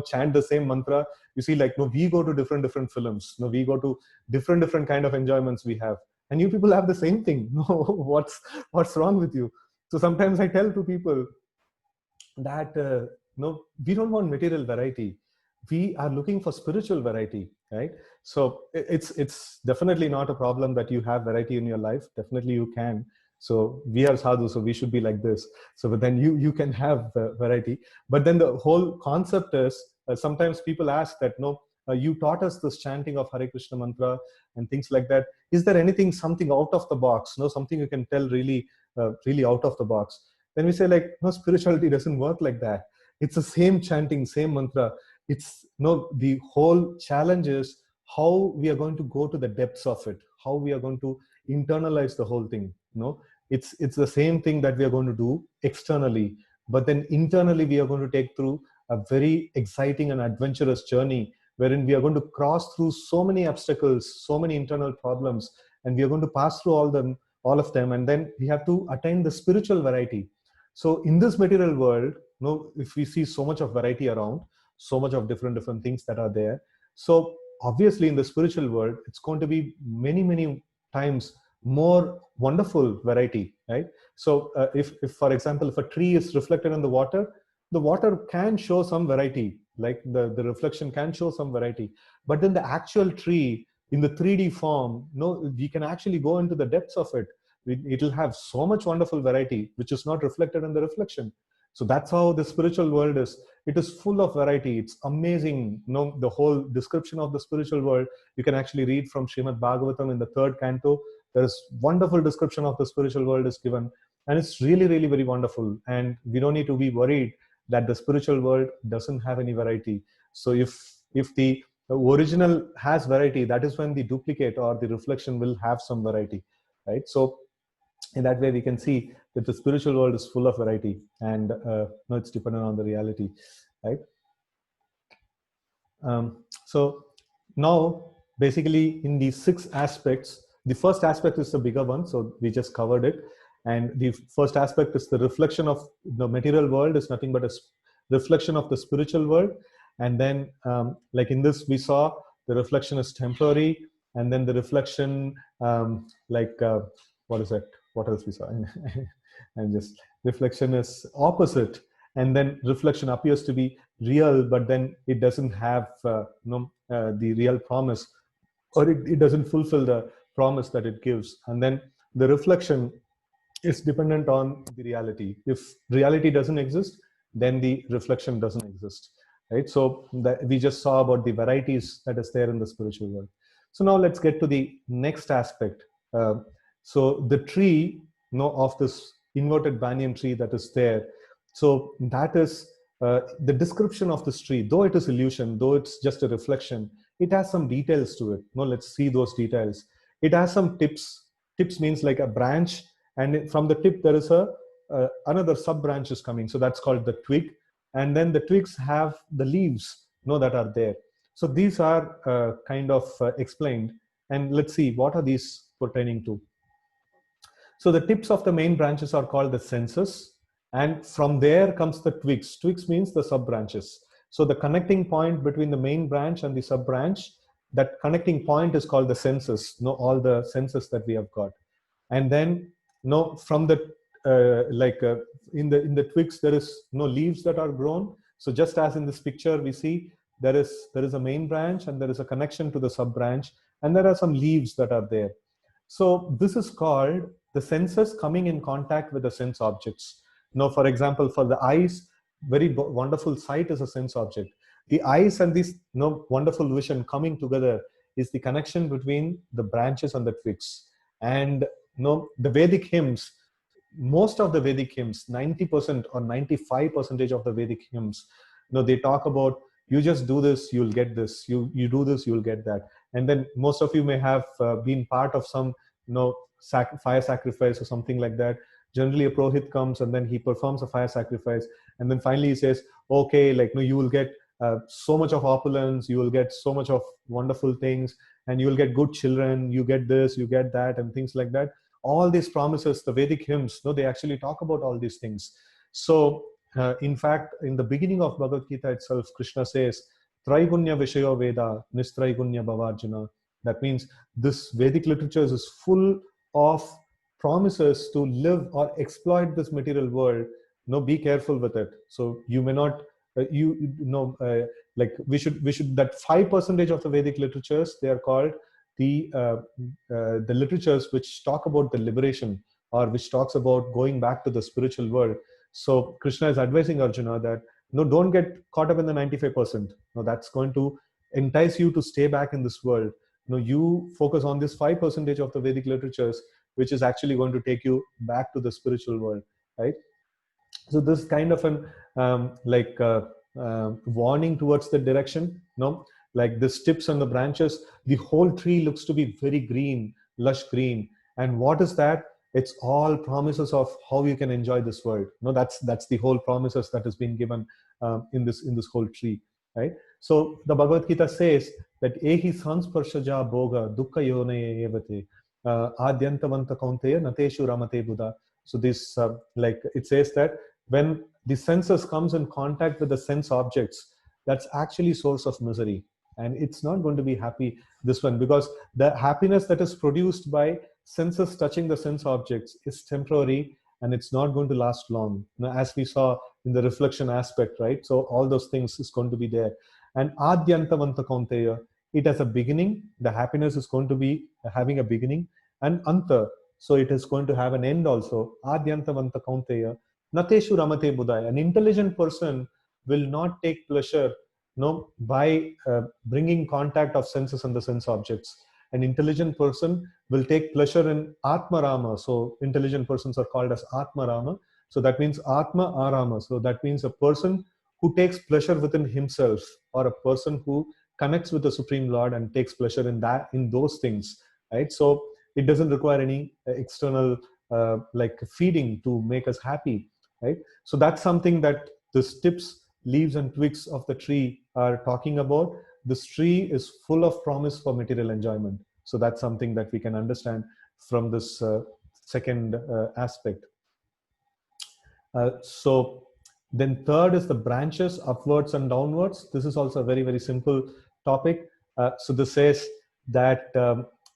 chant the same mantra. You see, like, we go to different films, we go to different kind of enjoyments we have, and you people have the same thing. What's wrong with you? So sometimes I tell to people that we don't want material variety, we are looking for spiritual variety, right? So it's definitely not a problem that you have variety in your life. Definitely you can, So we are sadhu, so we should be like this. So but then you can have variety. But then the whole concept is, sometimes people ask that, no, you taught us this chanting of Hare Krishna mantra and things like that. Is there anything, something out of the box? No, something you can tell really, really out of the box? Then we say like, no, spirituality doesn't work like that. It's the same chanting, same mantra. It's no, the whole challenge is how we are going to go to the depths of it, how we are going to internalize the whole thing. No, it's the same thing that we are going to do externally, but then internally we are going to take through a very exciting and adventurous journey, wherein we are going to cross through so many obstacles, so many internal problems, and we are going to pass through all of them, and then we have to attain the spiritual variety. So in this material world, if we see so much of variety around, so much of different things that are there, so obviously in the spiritual world it's going to be many times more wonderful variety, right? So if for example, if a tree is reflected in the water can show some variety, like the reflection can show some variety. But then the actual tree in the 3D form, no, we can actually go into the depths of it. It'll have so much wonderful variety which is not reflected in the reflection. So that's how the spiritual world is. It is full of variety. It's amazing. The whole description of the spiritual world you can actually read from Srimad Bhagavatam in the 3rd canto. There is wonderful description of the spiritual world is given, and it's really very wonderful. And we don't need to be worried that the spiritual world doesn't have any variety. So if the original has variety, that is when the duplicate or the reflection will have some variety, right? So in that way we can see that the spiritual world is full of variety, and no, it's dependent on the reality, right? So now basically in these 6 aspects, the first aspect is the bigger one, so we just covered it. And the first aspect is the reflection of the material world is nothing but a reflection of the spiritual world. And then like in this we saw the reflection is temporary, and then the reflection what is it, what else we saw? And just reflection is opposite, and then reflection appears to be real, but then it doesn't have the real promise, or it doesn't fulfill the promise that it gives. And then the reflection is dependent on the reality. If reality doesn't exist, then the reflection doesn't exist, right? So we just saw about the varieties that is there in the spiritual world. So now let's get to the next aspect. So the tree, of this inverted banyan tree that is there, so that is the description of this tree. Though it is illusion, though it's just a reflection, it has some details to it. Now let's see those details. It has some tips. Tips means like a branch, and from the tip there is another sub branch is coming. So that's called the twig, and then the twigs have the leaves, that are there. So these are kind of explained, and let's see what are these pertaining to. So the tips of the main branches are called the senses, and from there comes the twigs. Twigs means the sub branches. So the connecting point between the main branch and the sub branch, that connecting point is called the senses. All the senses that we have got. And then from the in the twigs there is no leaves that are grown. So just as in this picture we see there is a main branch, and there is a connection to the sub branch, and there are some leaves that are there. So this is called the senses coming in contact with the sense objects. For example, for the eyes, very wonderful sight is a sense object. The eyes and this wonderful vision coming together is the connection between the branches and the twigs. And the Vedic hymns, most of the Vedic hymns, 90% or 95% of the Vedic hymns, they talk about, you just do this, you'll get this. You do this, you'll get that. And then most of you may have been part of some, fire sacrifice or something like that. Generally, a Purohit comes and then he performs a fire sacrifice, and then finally he says, okay, you will get so much of opulence, you will get so much of wonderful things, and you will get good children, you get this, you get that, and things like that. All these promises, the Vedic hymns, they actually talk about all these things. So in fact, in the beginning of Bhagavad Gita itself, Krishna says, Traigunya Vishayo Veda, Nistraigunya Bhavarjuna. That means this Vedic literature is full of promises to live or exploit this material world. Be careful with it. So you may not, we should that 5% of the Vedic literatures, they are called the literatures which talk about the liberation, or which talks about going back to the spiritual world. So Krishna is advising Arjuna that no, don't get caught up in the 95%. No, that's going to entice you to stay back in this world. No, you focus on this 5% of the Vedic literatures, which is actually going to take you back to the spiritual world, right? So this kind of an warning towards the direction, no, like the tips and the branches, the whole tree looks to be very green, lush green. And what is that? It's all promises of how you can enjoy this world. No, that's the whole promises that has been given in this whole tree, right? So the Bhagavad Gita says that ehi sansparshaja bhoga dukkha yone evate adyantavanta kaunteya nateshu ramate buddha. So this like it says that when the senses comes in contact with the sense objects, that's actually source of misery, and it's not going to be happy, this one, because the happiness that is produced by senses touching the sense objects is temporary, and it's not going to last long. Now, as we saw in the reflection aspect, right? So all those things is going to be there. And adyantavanta kaunteya, it has a beginning. The happiness is going to be having a beginning, and anta, so it is going to have an end also. Adyantavanta kaunteya nateshu ramate budaya. An intelligent person will not take pleasure, no, by bringing contact of senses and the sense objects. An intelligent person will take pleasure in atma rama. So intelligent persons are called as atma rama. So that means atma arama. So that means a person who takes pleasure within himself, or a person who connects with the Supreme Lord and takes pleasure in that, in those things, right? So it doesn't require any external like feeding to make us happy, right? So that's something that the tips, leaves and twigs of the tree are talking about. This tree is full of promise for material enjoyment. So that's something that we can understand from this second aspect. So then third is the branches upwards and downwards. This is also a very, very simple topic. So this says that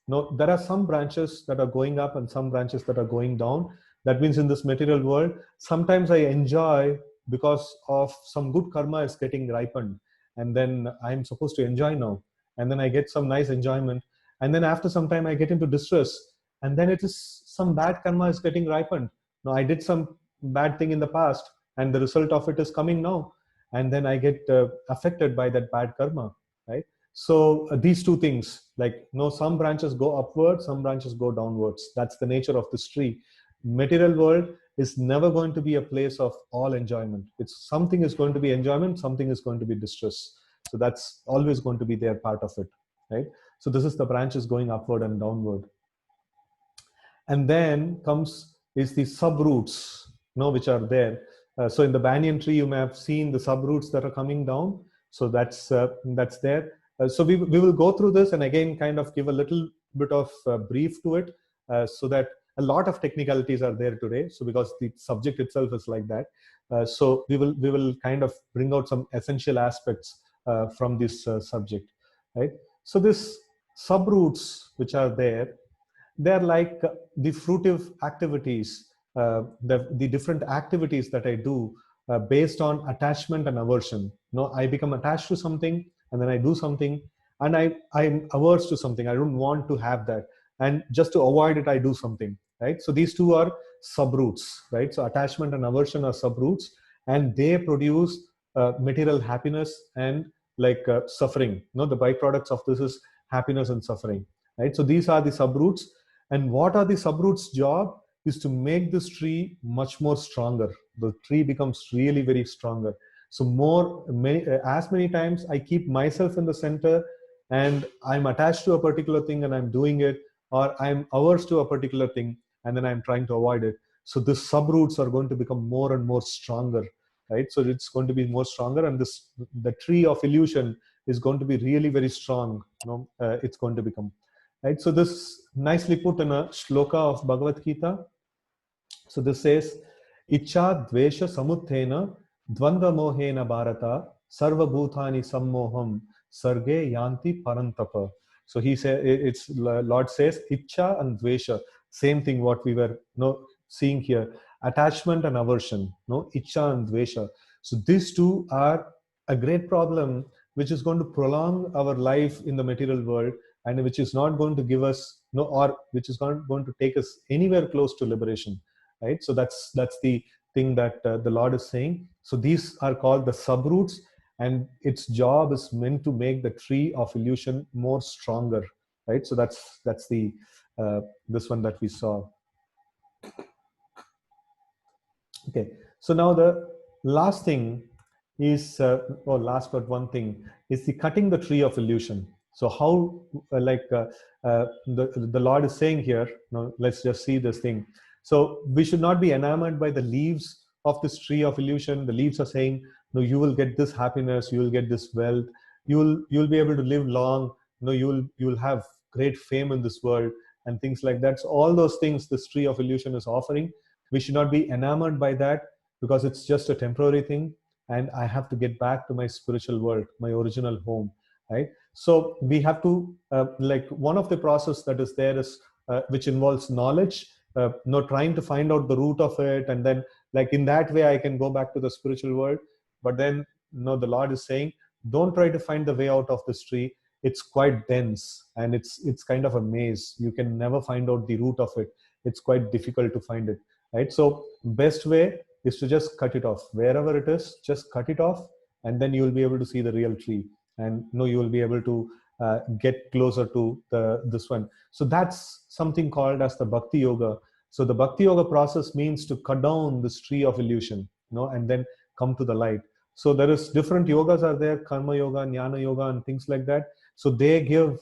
no, there are some branches that are going up and some branches that are going down. That means in this material world, sometimes I enjoy because of some good karma is getting ripened, and then I'm supposed to enjoy now, and then I get some nice enjoyment, and then after some time I get into distress, and then it is some bad karma is getting ripened. Now I did some bad thing in the past, and the result of it is coming now, and then I get affected by that bad karma, right? So these two things, like, no, some branches go upwards, some branches go downwards. That's the nature of this tree. Material world is never going to be a place of all enjoyment. It's something is going to be enjoyment, something is going to be distress. So that's always going to be their part of it, right? So this is the branches going upward and downward. And then comes is the subroots, which are there. So in the banyan tree, you may have seen the subroots that are coming down. So that's there. So we will go through this and again kind of give a little bit of brief to it, so that a lot of technicalities are there today. So because the subject itself is like that, so we will kind of bring out some essential aspects from this subject, right? So this subroots which are there, they're like the fruitive activities, the different activities that I do based on attachment and aversion. I become attached to something, and then I do something, and I'm averse to something. I don't want to have that, and just to avoid it, I do something, right? So these two are subroots, right? So attachment and aversion are subroots, and they produce material happiness and like suffering. The byproducts of this is happiness and suffering, right? So these are the subroots. And what are the subroots' job is to make this tree much more stronger. The tree becomes really very stronger. So as many times I keep myself in the center, and I'm attached to a particular thing and I'm doing it, or I'm averse to a particular thing and then I'm trying to avoid it. So the subroots are going to become more and more stronger, right? So it's going to be more stronger, and the tree of illusion is going to be really very strong. It's going to become. Right, so this nicely put in a shloka of Bhagavad Gita. So this says, Icha dvesha samuthena dvandva mohena bharata sarva bhutani sammoham sarge yanti parantapa. So he said, it's Lord says, Icha and dvesha, same thing what we were seeing here, attachment and aversion, Icha and dvesha. So these two are a great problem which is going to prolong our life in the material world, and which is not going to give us no, or which is not going to take us anywhere close to liberation, right? So that's the thing that the Lord is saying. So these are called the subroots, and its job is meant to make the tree of illusion more stronger, right? So that's the this one that we saw. Okay, so now the last thing is, or last but one thing, is the cutting the tree of illusion. So how, the Lord is saying here, now let's just see this thing. So we should not be enamored by the leaves of this tree of illusion. The leaves are saying, no, you will get this happiness, you will get this wealth, you'll be able to live long, no, you'll have great fame in this world and things like that. So all those things this tree of illusion is offering, we should not be enamored by that, because it's just a temporary thing, and I have to get back to my spiritual world, my original home, right? So we have to, like, one of the process that is there is, which involves knowledge, trying to find out the root of it, and then, like, in that way I can go back to the spiritual world. But then, the Lord is saying, don't try to find the way out of this tree. It's quite dense, and it's kind of a maze. You can never find out the root of it. It's quite difficult to find it, right? So best way is to just cut it off wherever it is. Just cut it off, and then you will be able to see the real tree, and you will be able to get closer to this one. So that's something called as the bhakti yoga. So the bhakti yoga process means to cut down this tree of illusion, and then come to the light. So there is different yogas are there, karma yoga, jnana yoga, and things like that. So they give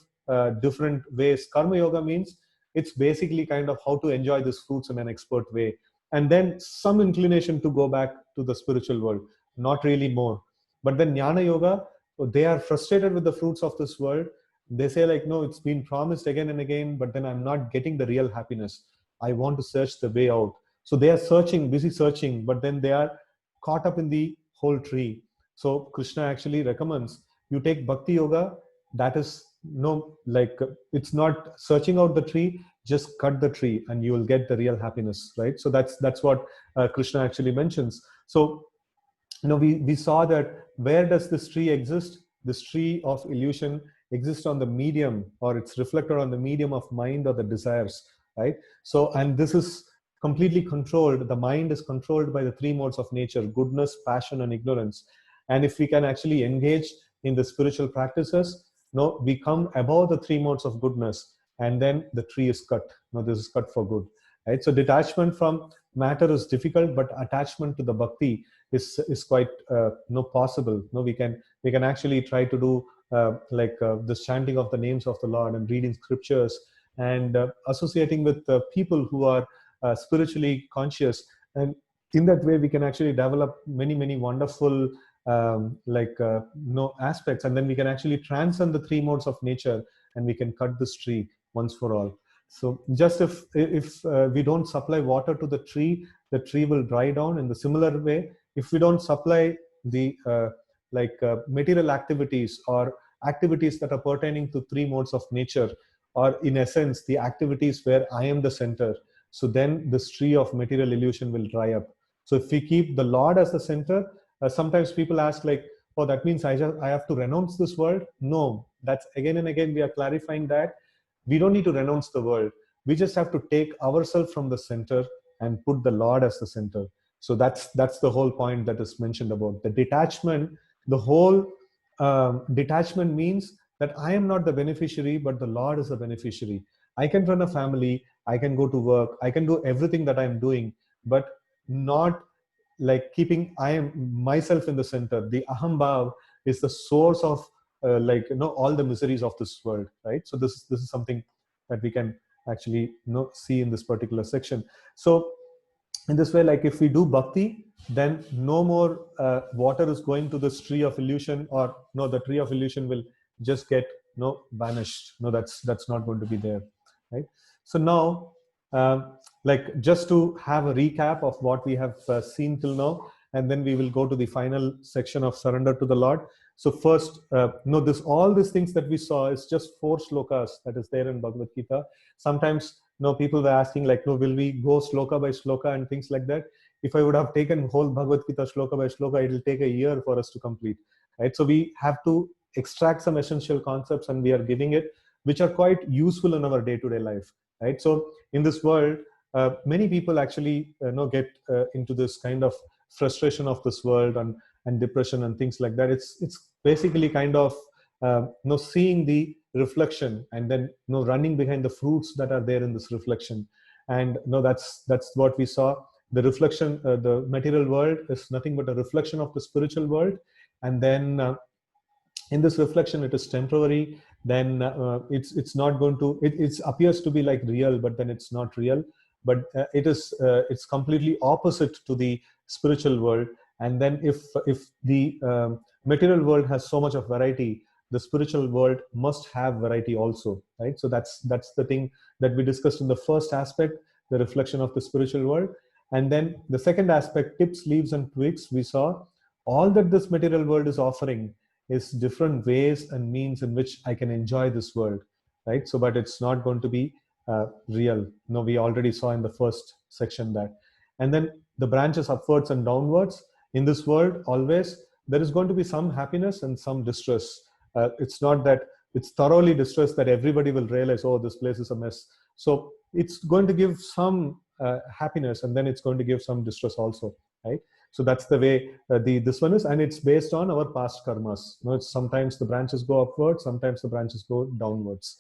different ways. Karma yoga means it's basically kind of how to enjoy these fruits in an expert way, and then some inclination to go back to the spiritual world, not really more. But then jnana yoga, they are frustrated with the fruits of this world. They say, like, no, it's been promised again and again, but then I'm not getting the real happiness. I want to search the way out. So they are searching, busy searching, but then they are caught up in the whole tree. So Krishna actually recommends you take bhakti yoga. That is, it's not searching out the tree, just cut the tree and you will get the real happiness, right? So that's what Krishna actually mentions. So we saw that, where does this tree exist? This tree of illusion exists on the medium, or it's reflected on the medium of mind or the desires, right? So, and this is completely controlled. The mind is controlled by the three modes of nature: goodness, passion, and ignorance. And if we can actually engage in the spiritual practices, we come above the three modes of goodness, and then the tree is cut. This is cut for good, right? So detachment from matter is difficult, but attachment to the bhakti is quite possible. We can actually try to do this chanting of the names of the Lord, and reading scriptures, and associating with people who are spiritually conscious, and in that way we can actually develop many wonderful aspects, and then we can actually transcend the three modes of nature, and we can cut this tree once for all. So just if we don't supply water to the tree will dry down. In the similar way, if we don't supply the material activities, or activities that are pertaining to three modes of nature, or in essence the activities where I am the center, so then this tree of material illusion will dry up. So if we keep the Lord as the center, sometimes people ask, like, oh, that means I have to renounce this world. No, that's again and again we are clarifying that we don't need to renounce the world. We just have to take ourselves from the center and put the Lord as the center. So that's the whole point that is mentioned about the detachment. The whole detachment means that I am not the beneficiary, but the Lord is the beneficiary. I can run a family, I can go to work, I can do everything that I'm doing, but not like keeping I am myself in the center. The aham bhav is the source of all the miseries of this world, right? So this is something that we can actually see in this particular section. So in this way, like, if we do bhakti, then no more water is going to this tree of illusion, or the tree of illusion will just get vanished. That's not going to be there, right? So now, just to have a recap of what we have seen till now, and then we will go to the final section of surrender to the Lord. So first, all these things that we saw is just 4 slokas that is there in Bhagavad Gita. Sometimes people were asking, like, will we go sloka by sloka and things like that? If I would have taken whole Bhagavad Gita sloka by sloka, it will take a year for us to complete, right? So we have to extract some essential concepts, and we are giving it which are quite useful in our day-to-day life, right? So in this world, many people actually get into this kind of frustration of this world, and depression and things like that. It's basically kind of seeing the reflection, and then running behind the fruits that are there in this reflection. And that's what we saw. The reflection, the material world is nothing but a reflection of the spiritual world. And then in this reflection, it is temporary. Then it's not going to, it appears to be like real, but then it's not real. But it's completely opposite to the spiritual world. And then if the material world has so much of variety, the spiritual world must have variety also, right? So that's the thing that we discussed in the first aspect, the reflection of the spiritual world. And then the second aspect, tips, leaves, and twigs, we saw all that this material world is offering is different ways and means in which I can enjoy this world, right? So, but it's not going to be real. No, we already saw in the first section that. And then the branches upwards and downwards. In this world, always there is going to be some happiness and some distress. It's not that it's thoroughly distress that everybody will realize, oh, this place is a mess. So it's going to give some happiness, and then it's going to give some distress also, right? So that's the way this one is, and it's based on our past karmas. It's sometimes the branches go upwards, sometimes the branches go downwards.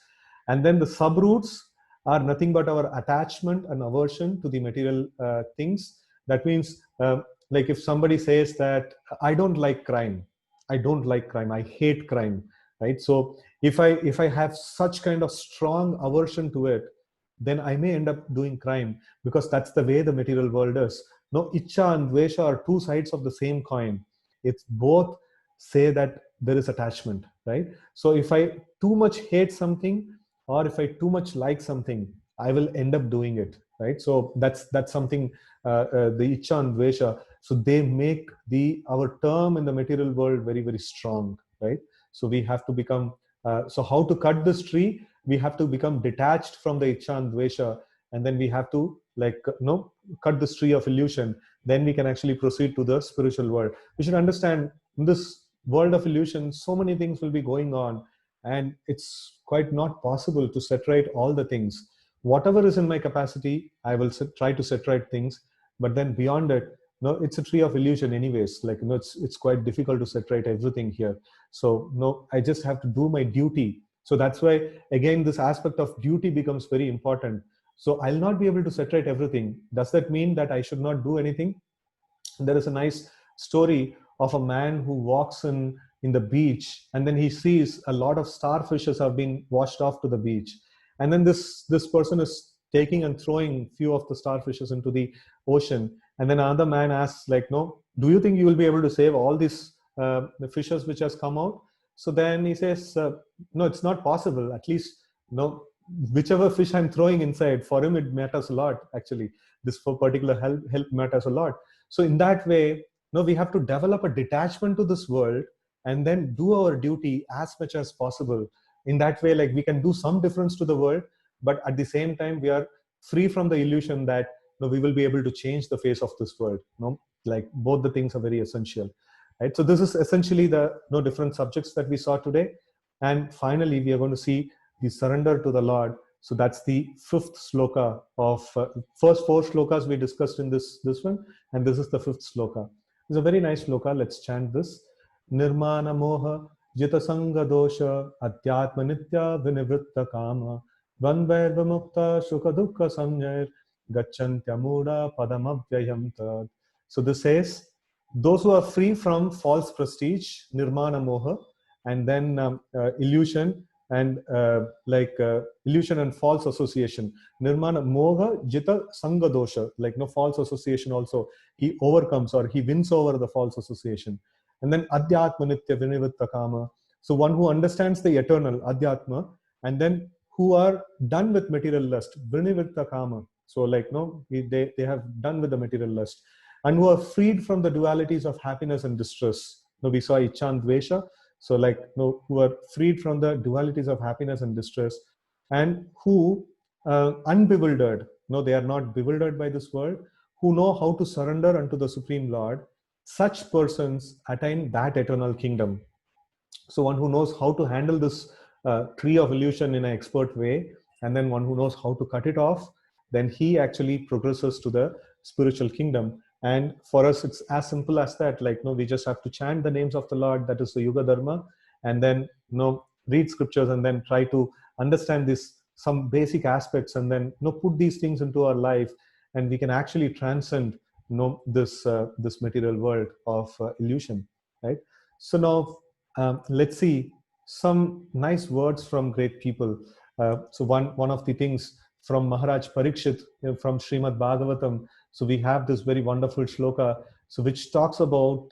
And then the subroots are nothing but our attachment and aversion to the material things. That means, like if somebody says that I don't like crime, I hate crime, right? So if I have such kind of strong aversion to it, then I may end up doing crime, because that's the way the material world is. No, Icha and Dvesha are two sides of the same coin. It's both say that there is attachment, right? So if I too much hate something, or if I too much like something, I will end up doing it, right? So that's something, the Icha and Dvesha. So they make our term in the material world very, very strong, right? So we have to become, so how to cut this tree? We have to become detached from the Icha and Dvesha, and then we have to cut this tree of illusion. Then we can actually proceed to the spiritual world. We should understand, in this world of illusion, so many things will be going on, and it's quite not possible to separate all the things. Whatever is in my capacity, I will try to separate things, but then beyond it, no, it's a tree of illusion anyways. Like, it's quite difficult to separate everything here. So no, I just have to do my duty. So that's why, again, this aspect of duty becomes very important. So I'll not be able to separate everything. Does that mean that I should not do anything? There is a nice story of a man who walks in the beach, and then he sees a lot of starfishes have been washed off to the beach. And then this person is taking and throwing few of the starfishes into the ocean. And then another man asks, like, no, do you think you will be able to save all these the fishes which has come out? So then he says, no, it's not possible. At least, no, whichever fish I'm throwing inside, for him it matters a lot. Actually, this for particular help matters a lot. So in that way, no, we have to develop a detachment to this world, and then do our duty as much as possible. In that way, like, we can do some difference to the world, but at the same time we are free from the illusion that, no, we will be able to change the face of this world. No, like, both the things are very essential, right? So this is essentially the different subjects that we saw today. And finally, we are going to see the surrender to the Lord. So that's the fifth sloka of first four slokas we discussed in this one, and this is the fifth sloka. It's a very nice sloka. Let's chant this. Nirmana moha jita sanga dosha adhyatma nitya vinivritta kama dvandvair vimukta sukha dukkha samjair gacchantya muda padamavyayam tad. So this says, those who are free from false prestige, nirmana moha, and then illusion, and illusion and false association. Nirmana moha jita sanga dosha, like no false association also. He overcomes, or he wins over the false association. And then adhyatma nitya vinivritta kama. So one who understands the eternal, adhyatma, and then who are done with material lust, vinivritta kama. So like, no, they have done with the material lust, and who are freed from the dualities of happiness and distress. No, we saw Icha and Dvesha. So like, no, who are freed from the dualities of happiness and distress, and who unbewildered, no, they are not bewildered by this world, who know how to surrender unto the Supreme Lord. Such persons attain that eternal kingdom. So one who knows how to handle this tree of illusion in an expert way, and then one who knows how to cut it off, then he actually progresses to the spiritual kingdom. And for us, it's as simple as that. Like, no, we just have to chant the names of the Lord, that is the Yuga Dharma, and then, read scriptures and then try to understand this some basic aspects, and then, put these things into our life, and we can actually transcend, this material world of illusion, right? So now, let's see some nice words from great people. So one of the things from Maharaj Parikshit, from Srimad Bhagavatam. So we have this very wonderful shloka, so which talks about,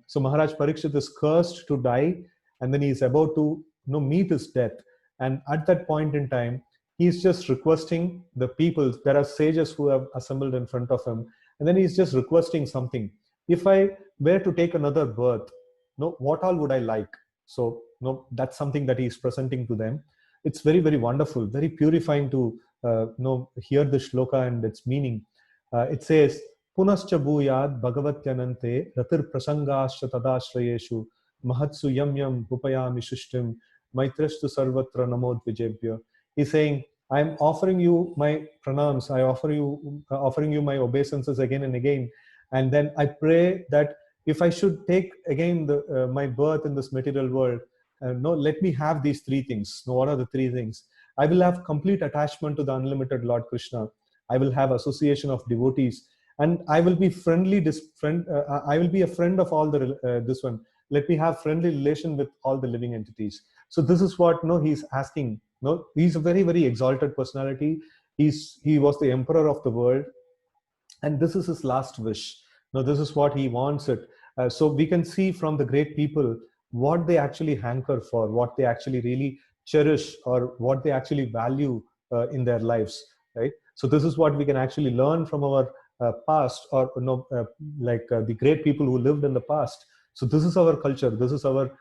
so Maharaj Parikshit is cursed to die, and then he is about to, meet his death. And at that point in time, he's just requesting the people. There are sages who have assembled in front of him, and then he's just requesting something. If I were to take another birth, what all would I like? So, that's something that he's presenting to them. It's very, very wonderful, very purifying to hear the shloka and its meaning. It says, Punascha bhuyad bhagavatyanante ratir prasangascha tadashrayeshu mahatsu yam yam upayami shushtim maitrashtu sarvatra namod vijebhya. He's saying, I'm offering you my pranams, I offer you offering you my obeisances again and again. And then I pray that if I should take again my birth in this material world, let me have these three things. What are the three things? I will have complete attachment to the unlimited Lord Krishna. I will have association of devotees, and I will be I will be a friend of all this one. Let me have friendly relation with all the living entities. So this is what he's asking. He's a very, very exalted personality. He was the emperor of the world, and this is his last wish. This is what he wants it. So we can see from the great people what they actually hanker for, what they actually really cherish, or what they actually value in their lives, right? So this is what we can actually learn from our past, or the great people who lived in the past. So this is our culture. This is our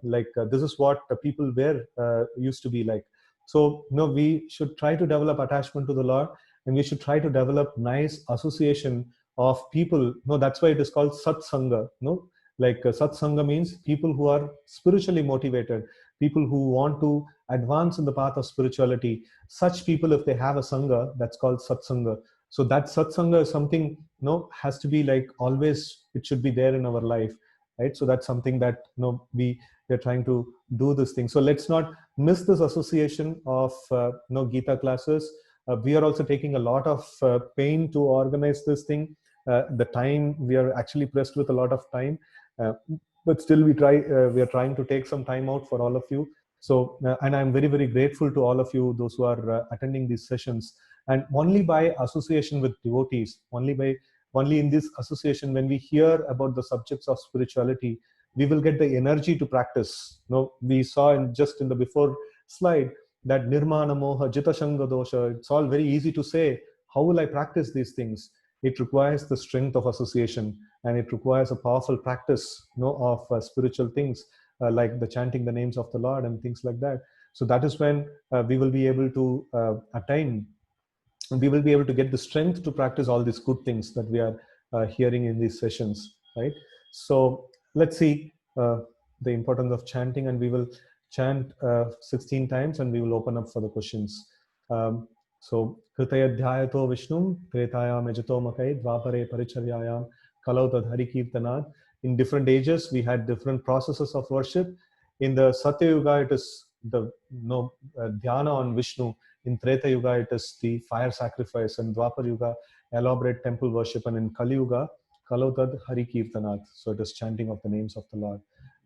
this is what the people were used to be like. So we should try to develop attachment to the Lord, and we should try to develop nice association of people. That's why it is called satsanga. Satsanga means people who are spiritually motivated, people who want to advance in the path of spirituality. Such people, if they have a sangha, that's called satsanga. So that satsanga is something, has to be like always, it should be there in our life, right? So that's something that we are trying to do this thing. So let's not miss this association of Gita classes. We are also taking a lot of pain to organize this thing. The time, we are actually pressed with a lot of time, but still we are trying to take some time out for all of you. So and I'm very, very grateful to all of you, those who are attending these sessions. And only by association with devotees, only in this association, when we hear about the subjects of spirituality, we will get the energy to practice. We saw in the before slide that nirmana moha jita shanga dosha. It's all very easy to say. How will I practice these things? It requires the strength of association, and it requires a powerful practice of spiritual things, like the chanting the names of the Lord and things like that. So that is when we will be able to attain, and we will be able to get the strength to practice all these good things that we are hearing in these sessions, right? So let's see the importance of chanting, and we will chant 16 times, and we will open up for the questions. So Kritayadhyayato Vishnum Tretayam Ejato Makai Dvapare Paricharyayam Kalau Tad Hari Kirtanat. In different ages, we had different processes of worship. In the Satya Yuga, it is the dhyana on Vishnu. In Treta Yuga, it is the fire sacrifice. In Dwapar Yuga, elaborate temple worship. And in Kali Yuga, Kalau Tad Hari Kirtanat. So it is chanting of the names of the Lord,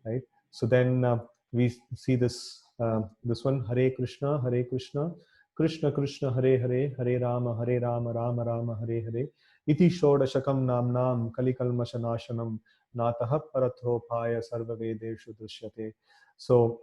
right? So then we see this one, Hare Krishna, Krishna Krishna, Hare Hare, Hare Rama, Rama Rama, Hare Hare. Iti Shodashakam Namnam Kalikalmashanashanam Natah Paratho Paya Sarva Vedeshu Drishyate. So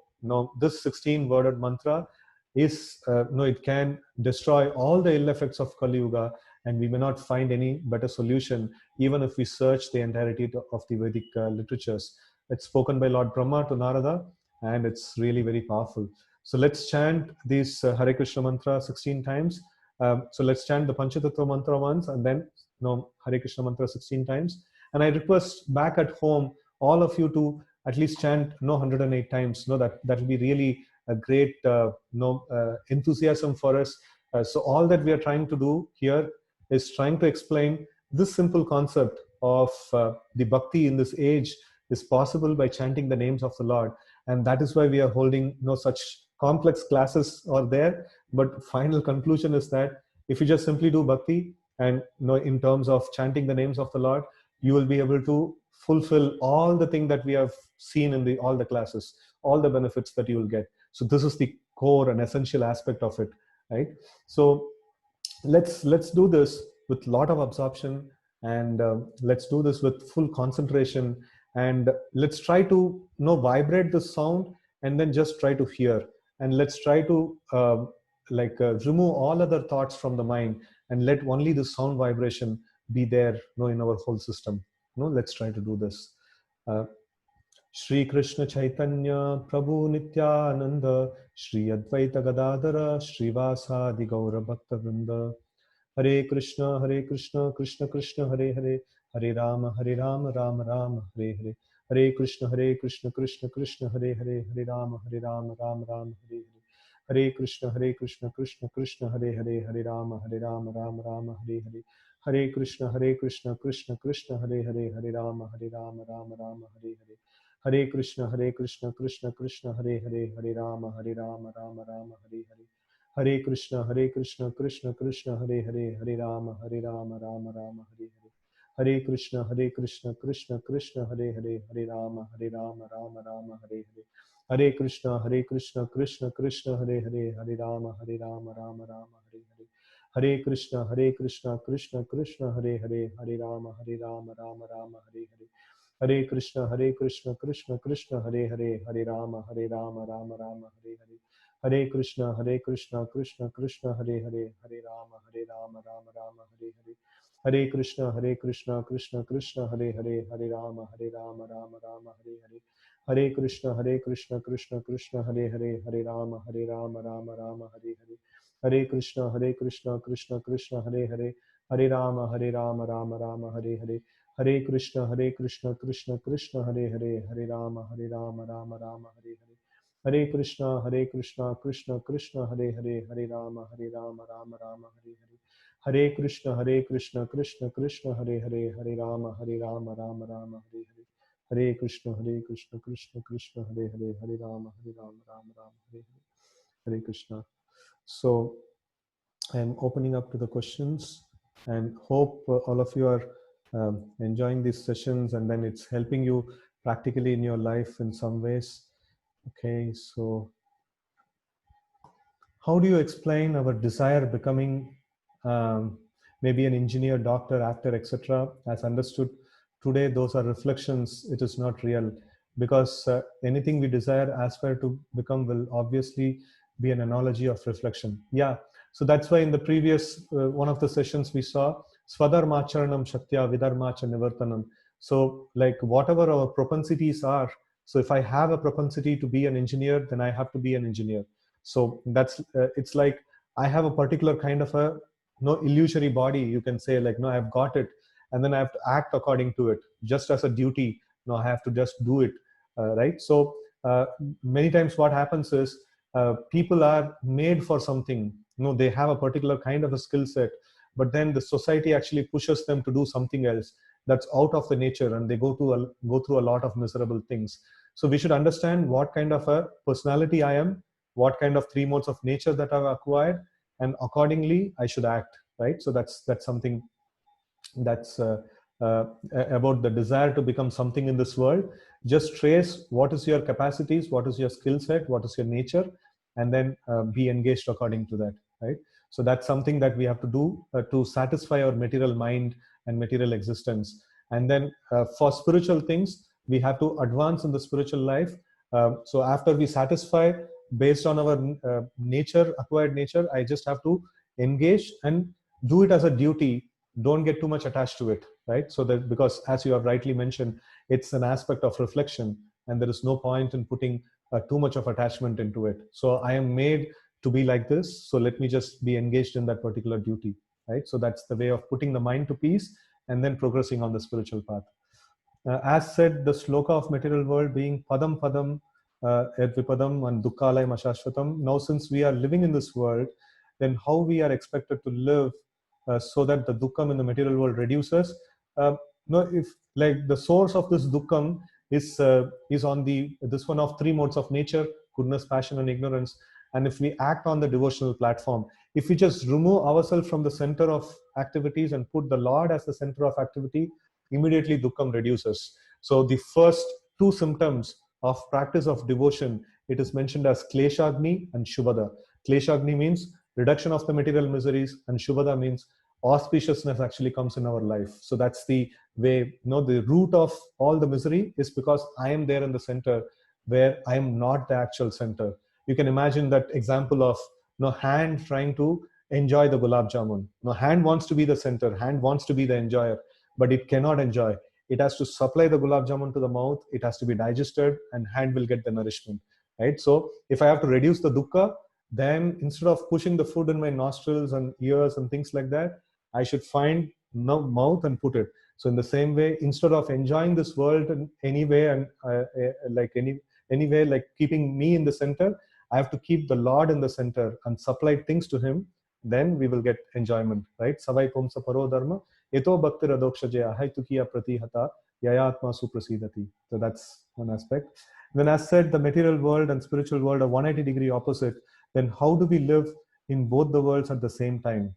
this 16-worded mantra is, it can destroy all the ill effects of Kali Yuga, and we may not find any better solution, even if we search the entirety of the Vedic literatures. It's spoken by Lord Brahma to Narada, and it's really very powerful. So let's chant this Hare Krishna mantra 16 times. So let's chant the Panchatattva mantra once, and then Hare Krishna mantra 16 times. And I request back at home all of you to at least chant 108 times. That will be really a great enthusiasm for us. So all that we are trying to do here is trying to explain this simple concept of the bhakti in this age is possible by chanting the names of the Lord. And that is why we are holding no such complex classes are there. But final conclusion is that if you just simply do bhakti and in terms of chanting the names of the Lord, you will be able to fulfill all the thing that we have seen in all the classes, all the benefits that you will get. So this is the core and essential aspect of it, right? So let's do this with a lot of absorption, and let's do this with full concentration, and let's try to vibrate the sound, and then just try to hear, and let's try to remove all other thoughts from the mind, and let only the sound vibration be there in our whole system. Let's try to do this. Shri Krishna Chaitanya Prabhu Nityananda Shri Advaita Gadadara Srivasadi Gaura Bhakta Vrinda. Hare Krishna Krishna Krishna Hare Hare, Hare Rama Rama Rama Hare Hare, Hare Krishna Krishna Krishna Hare Hare, Hare Rama Rama Rama Hare Hare, Hare Krishna Krishna Krishna Hare Hare, Hare Rama Rama Rama Hare Hare, Hare Krishna Krishna Krishna Hare Hare, Hare Rama Rama Rama Hare Hare, Hare Krishna Krishna Krishna Hare Hare, Hare Rama Rama Rama Hare Hare, Hare Krishna Krishna Krishna Hare Hare, Hare Rama Rama Rama Hare Hare, Hare Krishna Krishna Krishna Hare Hare, Hare Rama Rama Rama Hare Hare, Hare Krishna Krishna Krishna Hare Hare, Hare Rama Rama Rama Hare Hare, Hare Krishna Krishna Krishna Hare Hare, Hare Rama Rama Rama Hare Hare, Hare Krishna Krishna Krishna Hare Hare, Hare Rama Rama Rama Hare Hare, Hare Krishna Krishna Krishna Hare Hare, Hare Rama Rama Rama Hare Hare, Hare Krishna Krishna Krishna Hare Hare, Hare Rama Rama Rama Hare Hare, Hare Krishna Krishna Krishna Hare Hare, Hare Rama Rama Rama Hare Hare, Hare Krishna Krishna Krishna Hare Hare, Hare Rama Rama Rama Hare Hare, Hare Krishna Krishna Krishna Hare Hare, Hare Rama Rama Rama Hare Hare, Hare Krishna Krishna Krishna Hare Hare, Hare Rama Rama Rama Hare Hare, Hare Krishna Krishna Krishna Hare Hare, Hare Rama Rama Rama Hare Hare, Hare Krishna Krishna Krishna Hare Hare, Hare Rama Rama Rama Hare Hare, Hare Krishna. So I'm opening up to the questions, and hope all of you are enjoying these sessions, and then it's helping you practically in your life in some ways. Okay, so how do you explain our desire becoming maybe an engineer, doctor, actor, etc.? As understood today, those are reflections. It is not real, because anything we desire, aspire to become will obviously be an analogy of reflection. Yeah, so that's why in the previous one of the sessions we saw Swadharmacharanam Shaktya Vidharmacha Nivartanam. So like whatever our propensities are, so if I have a propensity to be an engineer, then I have to be an engineer. So that's it's like I have a particular kind of a illusory body, you can say, like no, I've got it, and then I have to act according to it just as a duty. No, I have to just do it, right? So many times what happens is people are made for something. They have a particular kind of a skill set, but then the society actually pushes them to do something else that's out of the nature, and they go through a lot of miserable things. So we should understand what kind of a personality I am, what kind of three modes of nature that I've acquired, and accordingly I should act, right? So that's something that's about the desire to become something in this world. Just trace what is your capacities, what is your skill set, what is your nature, and then be engaged according to that, right? So that's something that we have to do to satisfy our material mind and material existence. And then for spiritual things, we have to advance in the spiritual life. So after we satisfy based on our nature, acquired nature, I just have to engage and do it as a duty. Don't get too much attached to it, right? So that, because as you have rightly mentioned, it's an aspect of reflection, and there is no point in putting too much of attachment into it. So I am made to be like this, so let me just be engaged in that particular duty, right? So that's the way of putting the mind to peace and then progressing on the spiritual path. As said, the sloka of material world being padam padam Ed Vipadam and Dukkalay Mashashvatam. Now, since we are living in this world, then how we are expected to live so that the dukkam in the material world reduces. No, if like the source of this dukkam is on the this one of three modes of nature: goodness, passion, and ignorance. And if we act on the devotional platform, if we just remove ourselves from the center of activities and put the Lord as the center of activity, immediately dukkam reduces. So the first two symptoms of practice of devotion, it is mentioned as kleshagni and shubhada. Kleshagni means reduction of the material miseries, and shubhada means auspiciousness actually comes in our life. So that's the way, the root of all the misery is because I am there in the center where I am not the actual center. You can imagine that example of hand trying to enjoy the gulab jamun. Hand wants to be the center, hand wants to be the enjoyer, but it cannot enjoy. It has to supply the gulab jamun to the mouth, it has to be digested, and hand will get the nourishment, right? So if I have to reduce the dukkha, then instead of pushing the food in my nostrils and ears and things like that, I should find mouth and put it. So in the same way, instead of enjoying this world in any way and like any way, like keeping me in the center, I have to keep the Lord in the center and supply things to Him. Then we will get enjoyment, right? Savai pumsa paro dharma eto bhakti radokshaja haitukiya pratihata yayatma suprasidati. So that's one aspect. Then, as said, the material world and spiritual world are 180-degree opposite. Then how do we live in both the worlds at the same time?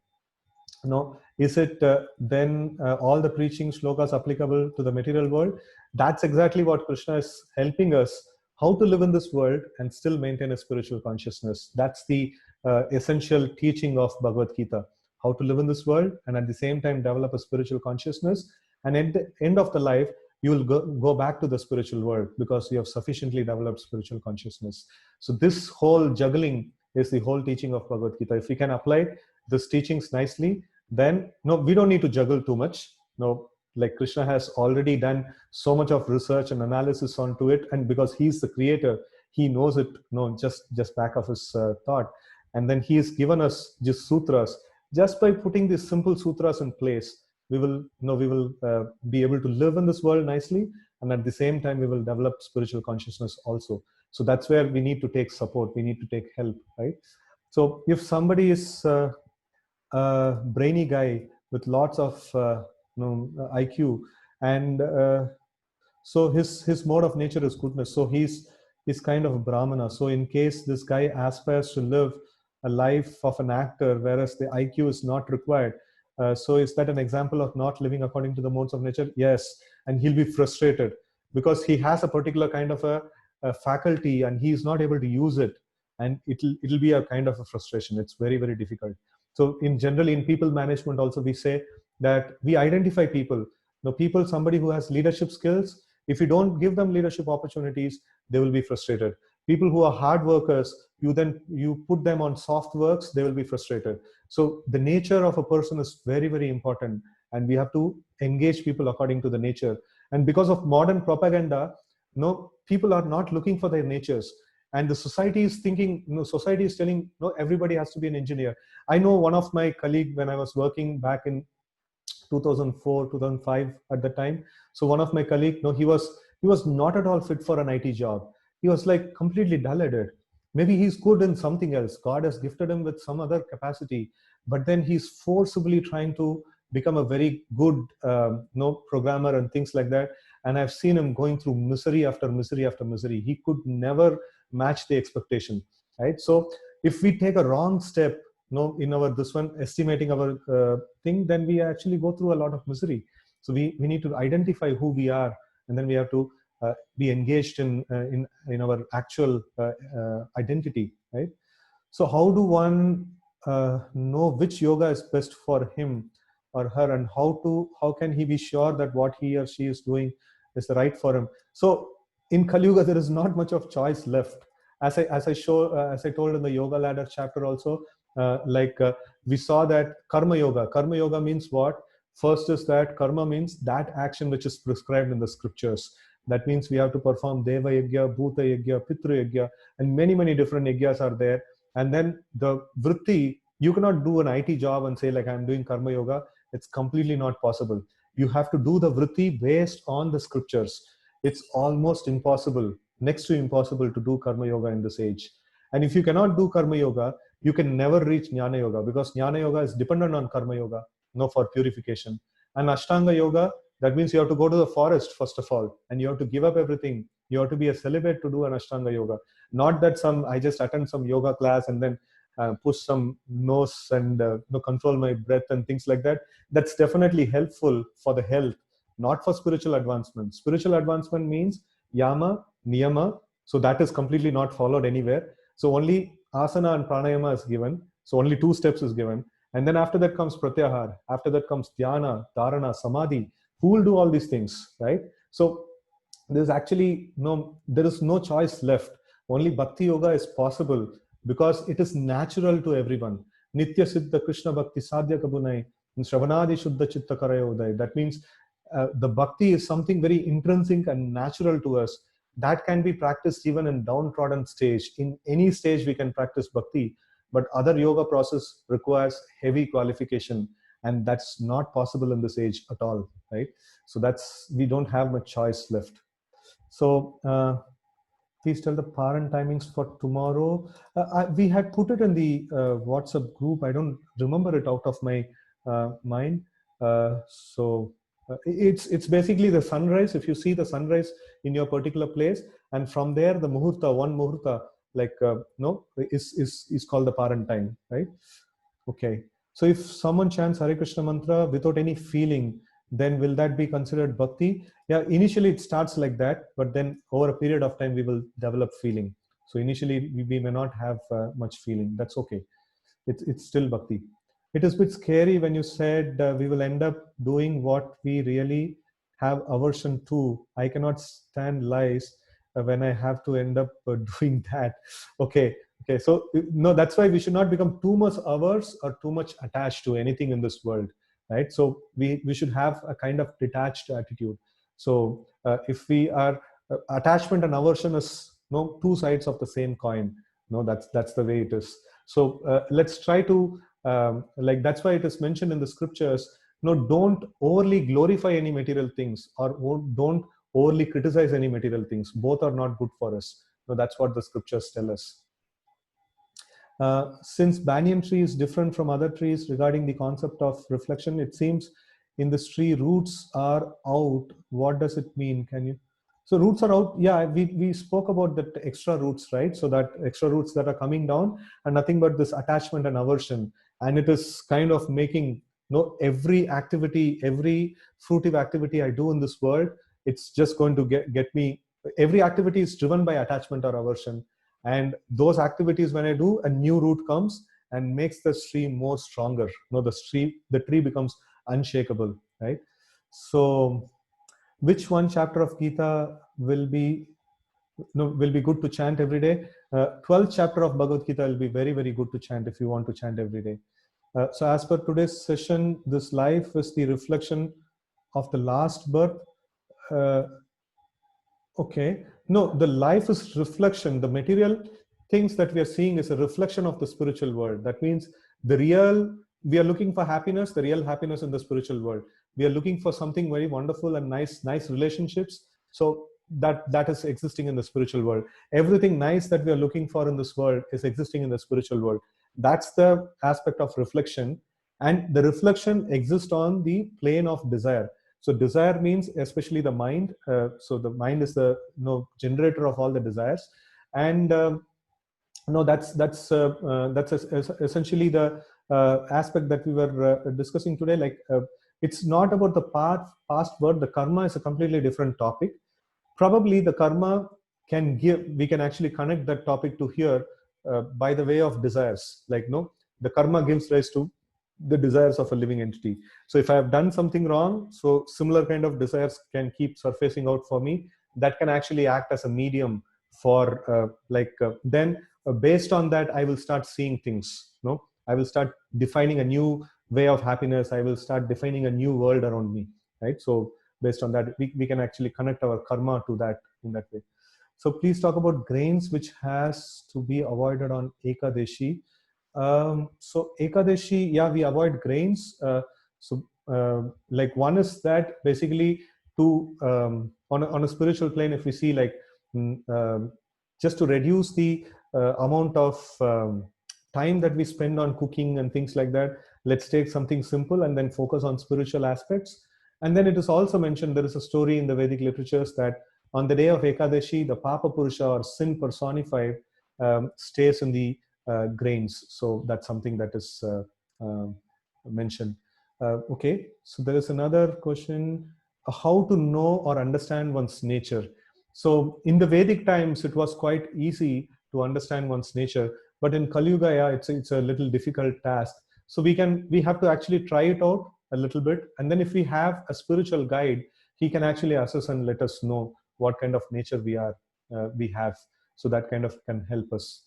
Is it then all the preaching shlokas applicable to the material world? That's exactly what Krishna is helping us, how to live in this world and still maintain a spiritual consciousness. That's the essential teaching of Bhagavad Gita, how to live in this world and at the same time develop a spiritual consciousness. And at the end of the life, you will go back to the spiritual world because you have sufficiently developed spiritual consciousness. So this whole juggling is the whole teaching of Bhagavad Gita. If we can apply these teachings nicely, then we don't need to juggle too much. Like Krishna has already done so much of research and analysis onto it, and because he's the creator, he knows it just back of his thought. And then he has given us just sutras. Just by putting these simple sutras in place, we will be able to live in this world nicely, and at the same time we will develop spiritual consciousness also. So that's where we need to take support, we need to take help, right? So if somebody is a brainy guy with lots of IQ, and so his mode of nature is goodness, so he's kind of a brahmana. So in case this guy aspires to live a life of an actor, whereas the IQ is not required, so is that an example of not living according to the modes of nature? Yes. And he'll be frustrated because he has a particular kind of a faculty and he is not able to use it, and it'll be a kind of a frustration. It's very, very difficult. So in generally in people management also, we say that we identify people. Somebody who has leadership skills, if you don't give them leadership opportunities, they will be frustrated. People who are hard workers, you put them on soft works, they will be frustrated. So the nature of a person is very, very important, and we have to engage people according to the nature. And because of modern propaganda, people are not looking for their natures, and the society is thinking, society is telling, no, everybody has to be an engineer. I know one of my colleague, when I was working back in 2004, 2005 at the time. So one of my colleague, he was not at all fit for an IT job. He was like completely dull at it. Maybe he's good in something else. God has gifted him with some other capacity, but then he's forcibly trying to become a very good programmer and things like that. And I've seen him going through misery after misery after misery. He could never match the expectation, right? So if we take a wrong step in our this one estimating our thing, then we actually go through a lot of misery. So we need to identify who we are, and then we have to be engaged in our actual identity, right? So how do one know which yoga is best for him or her, and how can he be sure that what he or she is doing is right for him? So in Kali Yuga, there is not much of choice left. As I told in the Yoga Ladder chapter also, we saw that karma yoga means what? First is that karma means that action which is prescribed in the scriptures. That means we have to perform deva yagya, bhuta yagya, pitru yagya, and many different yagyas are there. And then the vritti, you cannot do an IT job and say like I'm doing karma yoga. It's completely not possible. You have to do the vritti based on the scriptures. It's almost impossible next to impossible to do karma yoga in this age. And if you cannot do karma yoga, you can never reach jnana yoga, because jnana yoga is dependent on karma yoga, for purification. And ashtanga yoga, that means you have to go to the forest first of all, and you have to give up everything. You have to be a celibate to do an ashtanga yoga. Not that I just attend some yoga class and then push some nose and control my breath and things like that. That's definitely helpful for the health, not for spiritual advancement. Spiritual advancement means yama, niyama. So that is completely not followed anywhere. So only asana and pranayama is given. So only 2 steps is given. And then after that comes pratyahar. After that comes dhyana, dharana, samadhi. Who will do all these things, right? So there is no choice left. Only bhakti yoga is possible because it is natural to everyone. Nitya siddha Krishna bhakti sadhya kabunai, shravanadi shuddha chitta karayodai. That means the bhakti is something very intrinsic and natural to us, that can be practiced even in downtrodden stage. In any stage we can practice bhakti, but other yoga process requires heavy qualification, and that's not possible in this age at all, right? So we don't have much choice left. So please tell the parent timings for tomorrow. We had put it in the WhatsApp group. I don't remember it out of my mind. It's basically the sunrise. If you see the sunrise in your particular place, and from there the muhurta, one muhurta, is called the parent time, right? Okay. So if someone chants Hare Krishna mantra without any feeling, then will that be considered bhakti? Yeah, initially it starts like that, but then over a period of time we will develop feeling. So initially we may not have much feeling. That's okay. It's still bhakti. It is a bit scary when you said we will end up doing what we really have aversion to. I cannot stand lies when I have to end up doing that. Okay. So no, that's why we should not become too much averse or too much attached to anything in this world, right? So we should have a kind of detached attitude. So if we are attachment and aversion is two sides of the same coin. No, that's the way it is. So let's try to that's why it is mentioned in the scriptures. Don't overly glorify any material things, or don't overly criticize any material things. Both are not good for us. That's what the scriptures tell us. Since banyan tree is different from other trees regarding the concept of reflection, it seems in this tree roots are out. What does it mean? Can you? So roots are out. Yeah, we spoke about that extra roots, right? So that extra roots that are coming down, and nothing but this attachment and aversion, and it is kind of making every activity, every fruitive activity I do in this world, it's just going to get me. Every activity is driven by attachment or aversion. And those activities, when I do, a new root comes and makes the tree more stronger. The tree becomes unshakable, right? So, which one chapter of Gita will be good to chant every day? 12th chapter of Bhagavad Gita will be very, very good to chant if you want to chant every day. So, as per today's session, this life is the reflection of the last birth. Okay. No, the life is reflection. The material things that we are seeing is a reflection of the spiritual world. That means we are looking for happiness, the real happiness in the spiritual world. We are looking for something very wonderful and nice relationships. So that is existing in the spiritual world. Everything nice that we are looking for in this world is existing in the spiritual world. That's the aspect of reflection. And the reflection exists on the plane of desire. So desire means especially the mind. So the mind is the generator of all the desires, and that's essentially the aspect that we were discussing today. It's not about the past birth. The karma is a completely different topic. Probably the karma we can actually connect that topic to here by the way of desires. The karma gives rise to the desires of a living entity. So if I have done something wrong, so similar kind of desires can keep surfacing out for me. That can actually act as a medium for then based on that, I will start seeing things. I will start defining a new way of happiness. I will start defining a new world around me, right? So based on that, we can actually connect our karma to that in that way. So please talk about grains which has to be avoided on Ekadeshi. So Ekadeshi, yeah, we avoid grains. One is that basically to on a spiritual plane, if we see just to reduce the amount of time that we spend on cooking and things like that, let's take something simple and then focus on spiritual aspects. And then it is also mentioned, there is a story in the Vedic literatures that on the day of Ekadashi, the Papa Purusha, or sin personified, stays in the grains. So that's something that is mentioned. Okay, so there is another question, how to know or understand one's nature. So in the Vedic times, it was quite easy to understand one's nature, but in Kali Yuga, yeah, it's a little difficult task. So we have to actually try it out a little bit, and then if we have a spiritual guide, he can actually assess and let us know what kind of nature we have. So that kind of can help us.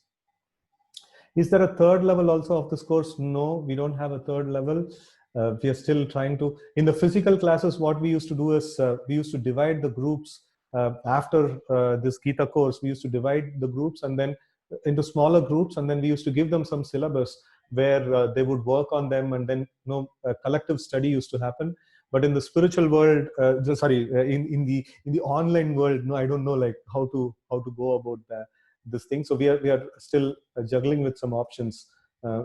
Is there a third level also of this course? No, we don't have a third level. We are still trying to, in the physical classes, what we used to do is we used to divide the groups. After this Gita course, we used to divide the groups and then into smaller groups, and then we used to give them some syllabus where they would work on them, and then a collective study used to happen. But in the spiritual world, in the online world, no, I don't know like how to go about this thing. So we are still juggling with some options.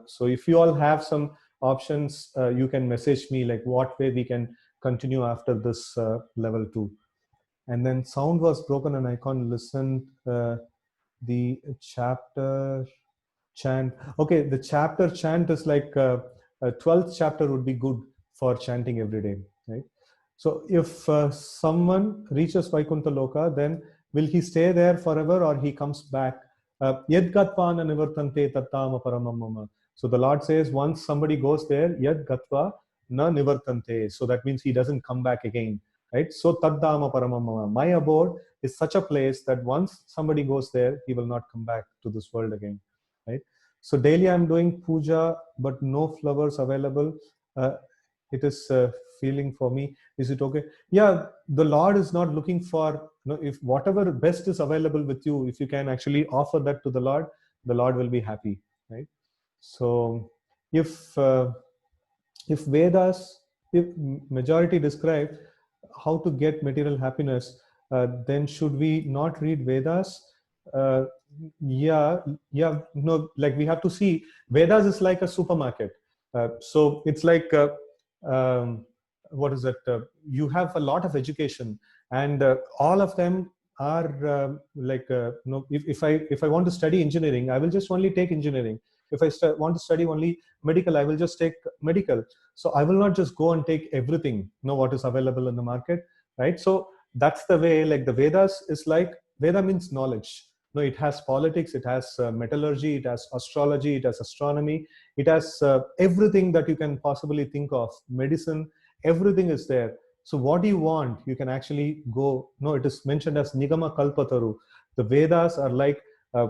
So if you all have some options, you can message me like what way we can continue after this level 2. And then sound was broken and I can't listen. The chapter chant. Okay, the chapter chant is like a 12th chapter would be good for chanting every day, right? So if someone reaches Vaikuntha Loka, then will he stay there forever or he comes back? Yad gatva na nivartante tattama paramam mama. So the Lord says once somebody goes there, yad gatva na nivartante. So that means he doesn't come back again, right? So taddama paramam mama. My abode is such a place that once somebody goes there, he will not come back to this world again, right? So daily I'm doing puja, but no flowers available. It is feeling for me. Is it okay? Yeah, the Lord is not looking for, if whatever best is available with you, if you can actually offer that to the Lord will be happy, right? So if Vedas, if majority describe how to get material happiness, then should we not read Vedas? Uh, yeah, no, like we have to see, Vedas is like a supermarket. So it's like, what is it? You have a lot of education, and all of them are if I want to study engineering, I will just only take engineering. If I want to study only medical, I will just take medical. So I will not just go and take everything, what is available in the market, right? So that's the way, like the Vedas is like, Veda means knowledge. No, it has politics, it has metallurgy, it has astrology, it has astronomy, it has everything that you can possibly think of, medicine, everything is there. So what do you want? You can actually go, it is mentioned as Nigama Kalpataru. The Vedas are like a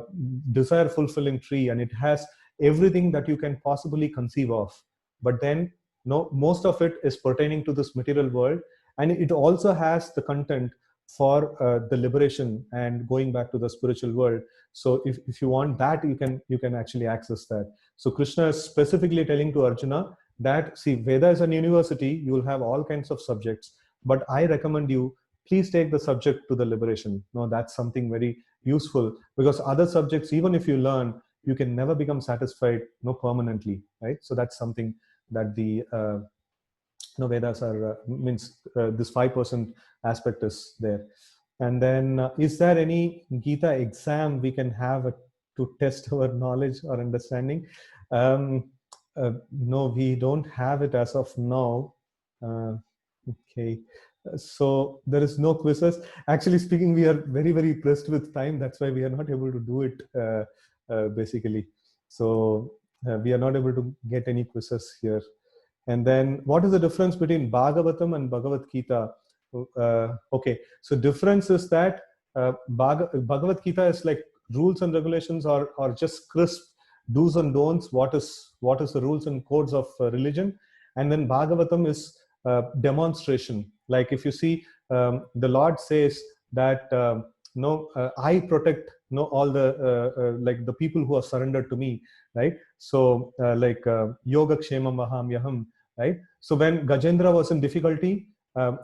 desire fulfilling tree, and it has everything that you can possibly conceive of. But then, most of it is pertaining to this material world, and it also has the content for the liberation and going back to the spiritual world. So if you want that, you can actually access that. So Krishna is specifically telling to Arjuna that, see, Veda is an university, you will have all kinds of subjects, but I recommend you, please take the subject to the liberation. That's something very useful, because other subjects, even if you learn, you can never become satisfied permanently, right? So that's something that the Vedas are means this 5% aspect is there. And then is there any Gita exam we can have to test our knowledge or understanding? No, we don't have it as of now. Okay, so there is no quizzes. Actually speaking, we are very, very pressed with time. That's why we are not able to do it basically. So we are not able to get any quizzes here. And then what is the difference between Bhagavatam and Bhagavad Gita? Okay, so difference is that Bhagavad Gita is like rules and regulations, or just crisp do's and don'ts, what is the rules and codes of religion. And then Bhagavatam is demonstration. Like if you see, the Lord says that I protect all the like the people who are surrendered to me, right? So Yoga Kshemam Maham Yaham, right? So when Gajendra was in difficulty,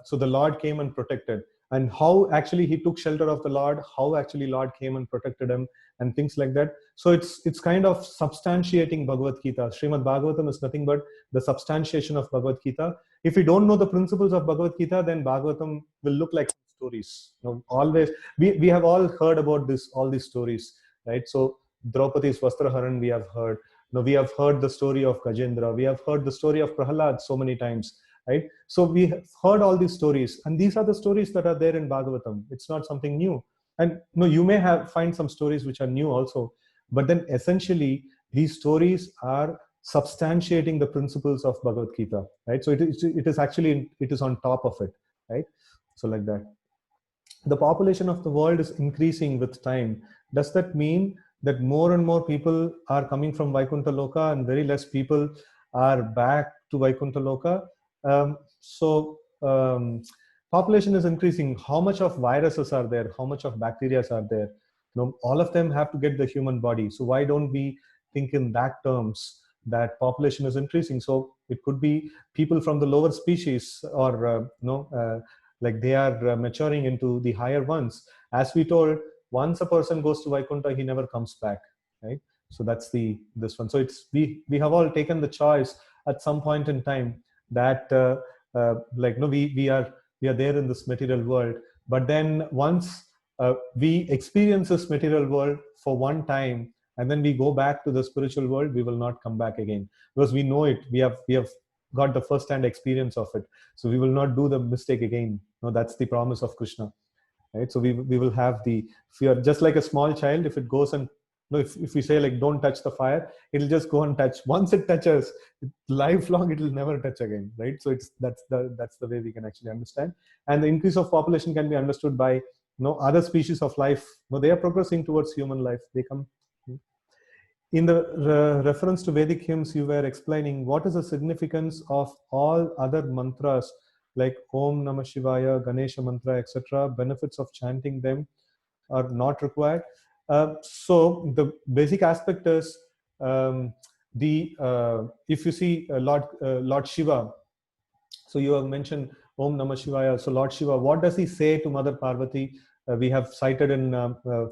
so the Lord came and protected. and how actually he took shelter of the Lord, how actually Lord came and protected him, and things like that. So it's kind of substantiating Bhagavad Gita. Srimad Bhagavatam is nothing but the substantiation of Bhagavad Gita. If we don't know the principles of Bhagavad Gita, then Bhagavatam will look like stories. Always we have all heard about this, all these stories, right? So Draupadi's Vastraharan we have heard. We have heard the story of Gajendra. We have heard the story of Prahalad so many times, right? So we have heard all these stories, and these are the stories that are there in Bhagavatam. It's not something new. And you may find some stories which are new also, but then essentially these stories are substantiating the principles of Bhagavad Gita, right? So it is actually, it is on top of it, right? So like that. The population of the world is increasing with time. Does that mean that more and more people are coming from Vaikuntha Loka and very less people are back to Vaikuntha Loka? Population is increasing. How much of viruses are there? How much of bacteria are there? All of them have to get the human body. So why don't we think in that terms, that population is increasing? So it could be people from the lower species, or like they are maturing into the higher ones. As we told, once a person goes to Vaikuntha, he never comes back, right? So that's this one. So it's we have all taken the choice at some point in time that we are there in this material world, but then once we experience this material world for one time, and then we go back to the spiritual world, we will not come back again, because we know it. We have got the first-hand experience of it, so we will not do the mistake again. That's the promise of Krishna, right? So we will have the fear, just like a small child. If it goes and if we say like don't touch the fire, it'll just go and touch. Once it touches, lifelong it will never touch again, right? So that's the way we can actually understand. And the increase of population can be understood by other species of life. They are progressing towards human life. They come. In the reference to Vedic hymns, you were explaining what is the significance of all other mantras like Om Namah Shivaya, Ganesha mantra, etc. Benefits of chanting them are not required. So the basic aspect is if you see Lord Shiva, so you have mentioned Om Namah Shivaya. So Lord Shiva, what does he say to Mother Parvati? We have cited in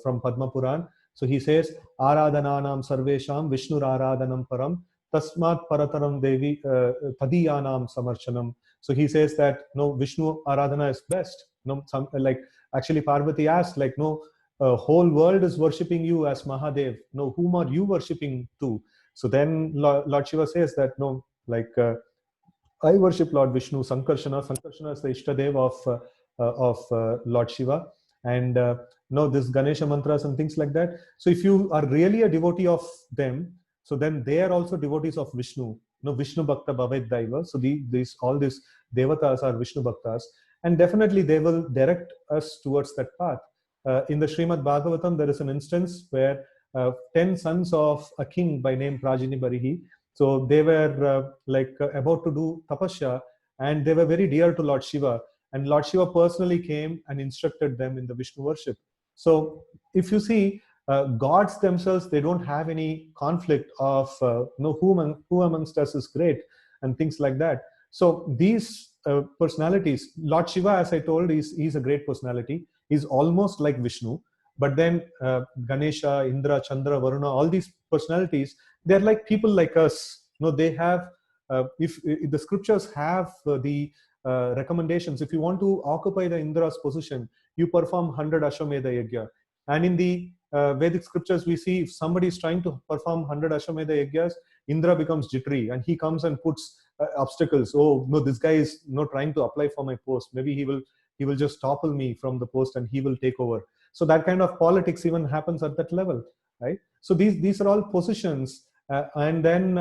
from Padma Puran. So he says, Aradhananam sarvesham Vishnur aradhanam param tasmat parataram devi tadiyanam samarchanam. So he says that Vishnu aradhana is best. Like actually Parvati asked, like whole world is worshipping you as Mahadev. Whom are you worshipping to? So then Lord Shiva says that I worship Lord Vishnu, Sankarshana. Sankarshana is the Ishtadev of Lord Shiva. And this Ganesha mantras and things like that. So if you are really a devotee of them, so then they are also devotees of Vishnu. Vishnu Bhakta Bhaved Daiva. So all these devatas are Vishnu Bhaktas. And definitely they will direct us towards that path. In the Srimad Bhagavatam, there is an instance where 10 sons of a king by name Prajini Barihi, so they were about to do tapasya, and they were very dear to Lord Shiva. And Lord Shiva personally came and instructed them in the Vishnu worship. So if you see, gods themselves, they don't have any conflict of who amongst us is great and things like that. So these personalities, Lord Shiva, as I told, he's a great personality. He's almost like Vishnu. But then Ganesha, Indra, Chandra, Varuna, all these personalities, they're like people like us. They have, if the scriptures have the recommendations, if you want to occupy the Indra's position, you perform 100 Ashwamedha Yajna. And in the Vedic scriptures, we see if somebody is trying to perform 100 Ashwamedha Yajnas, Indra becomes jittery and he comes and puts obstacles. Oh, no, this guy is trying to apply for my post. Maybe he will just topple me from the post and he will take over. So that kind of politics even happens at that level, right? So these are all positions, and then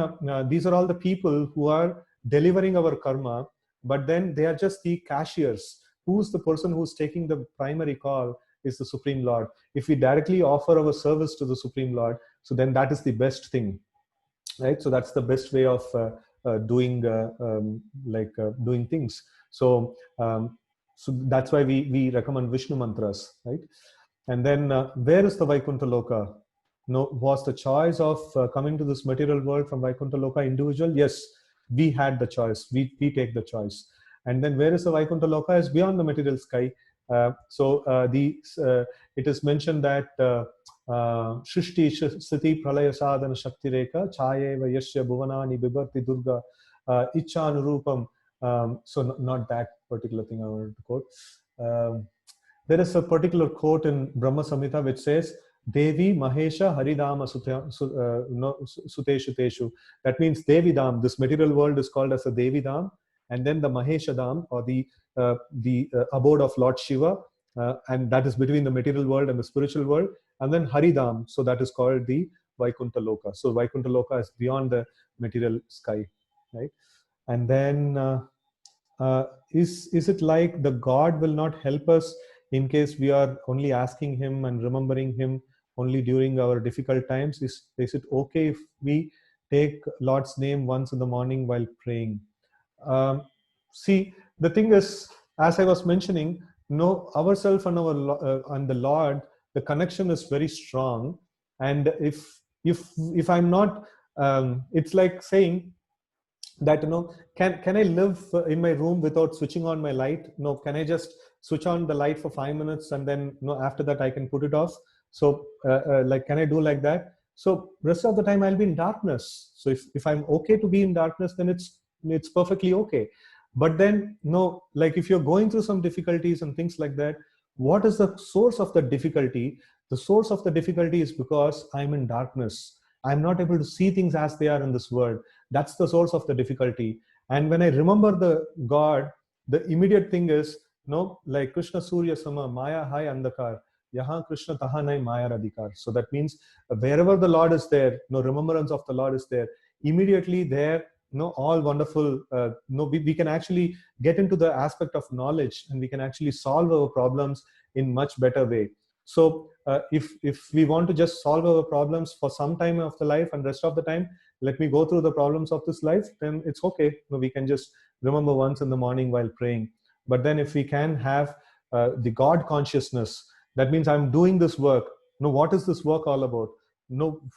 these are all the people who are delivering our karma, but then they are just the cashiers. Who's the person who's taking the primary call is the Supreme Lord. If we directly offer our service to the Supreme Lord, so then that is the best thing, right? So that's the best way of doing doing things. So that's why we recommend Vishnu mantras, right? And then where is the Vaikuntha Loka? Was the choice of coming to this material world from Vaikuntha Loka individual? Yes, we had the choice. We take the choice. And then where is the Vaikuntha Loka? Is beyond the material sky. It is mentioned that Shrishti Sthiti Pralaya Sadhana Shakti Rekha Chayeva Yashya Bhuvanani Bibharti Durga Ichanurupam. So not that particular thing I wanted to quote. There is a particular quote in Brahma Samhita which says, Devi Mahesha Haridama Suteshu Teshu. That means Devi Dham. This material world is called as a Devi Dham, and then the Mahesha Dham, or the abode of Lord Shiva, and that is between the material world and the spiritual world, and then Haridam, so that is called the Vaikuntha Loka. So Vaikuntha Loka is beyond the material sky, right? And then is it like the God will not help us in case we are only asking him and remembering him only during our difficult times? Is it okay if we take Lord's name once in the morning while praying? um, See, the thing is, as I was mentioning, no, ourself and and the Lord, the connection is very strong. And if I'm not, it's like saying that, can I live in my room without switching on my light? No. Can I just switch on the light for 5 minutes and then, after that I can put it off? So like, can I do like that? So rest of the time I'll be in darkness. So if I'm okay to be in darkness, then it's perfectly okay. But then, no, like, if you're going through some difficulties and things like that, what is the source of the difficulty? The source of the difficulty is because I'm in darkness. I'm not able to see things as they are in this world. That's the source of the difficulty. And when I remember the God, the immediate thing is, no, like Krishna Surya Sama, Maya Hai Andakar, Yahan Krishna Tahanai Maya Radhikar. So that means wherever the Lord is there, no, remembrance of the Lord is there, immediately there, all wonderful, we can actually get into the aspect of knowledge, and we can actually solve our problems in much better way. So if we want to just solve our problems for some time of the life, and rest of the time let me go through the problems of this life, then it's okay. We can just remember once in the morning while praying. But then if we can have the God consciousness, that means I'm doing this work. What is this work all about?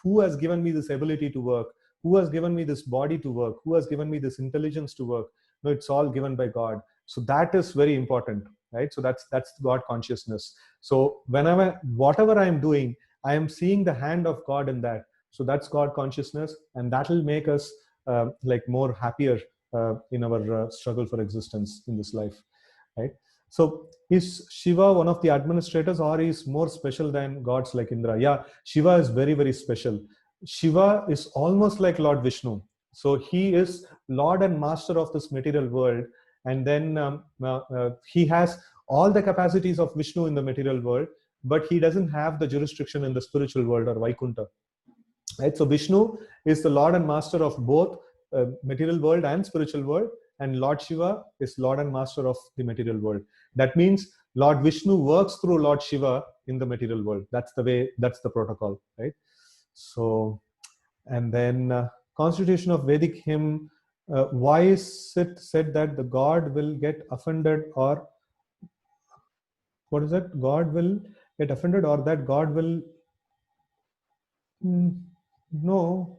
Who has given me this ability to work? Who has given me this body to work? Who has given me this intelligence to work? No, it's all given by God. So that is very important, right? So that's God consciousness. So whatever I'm doing, I am seeing the hand of God in that. So that's God consciousness, and that will make us like more happier in our struggle for existence in this life, right? So is Shiva one of the administrators, or is more special than gods like Indra? Yeah, Shiva is very, very special. Shiva is almost like Lord Vishnu. So he is Lord and Master of this material world, and then he has all the capacities of Vishnu in the material world, but he doesn't have the jurisdiction in the spiritual world or Vaikuntha. Right? So Vishnu is the Lord and Master of both material world and spiritual world, and Lord Shiva is Lord and Master of the material world. That means Lord Vishnu works through Lord Shiva in the material world. That's the way, that's the protocol, right? So, and then Constitution of Vedic hymn, why is it said that the God will get offended, or what is that? God will get offended, or that God will, no,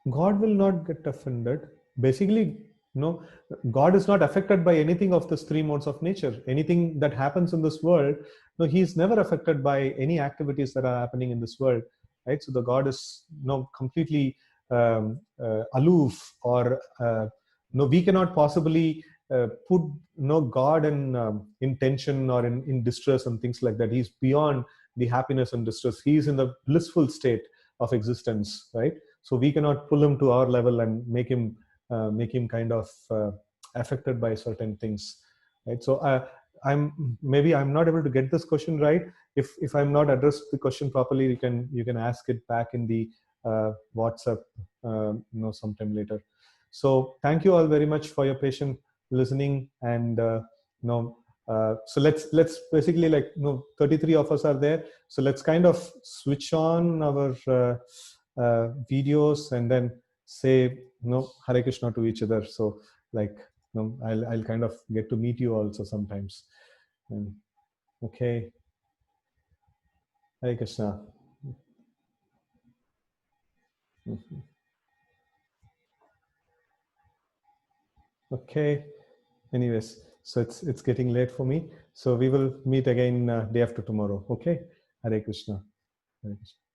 God will not get offended. Basically, no, God is not affected by anything of these three modes of nature. Anything that happens in this world, no, he is never affected by any activities that are happening in this world, right? So the God is completely aloof, or no, we cannot possibly put God in tension or in distress and things like that. He's beyond the happiness and distress. He's in the blissful state of existence, right? So we cannot pull him to our level and make him kind of affected by certain things, right? So I'm not able to get this question right. If I'm not addressed the question properly, you can ask it back in the WhatsApp sometime later. So thank you all very much for your patient listening. And so let's basically, like, 33 of us are there, so let's kind of switch on our videos and then say Hare Krishna to each other. So, like, I'll kind of get to meet you also sometimes. And, okay, Hare Krishna. Okay, anyways, So it's getting late for me. So we will meet again day after tomorrow. Okay. Hare Krishna. Hare Krishna.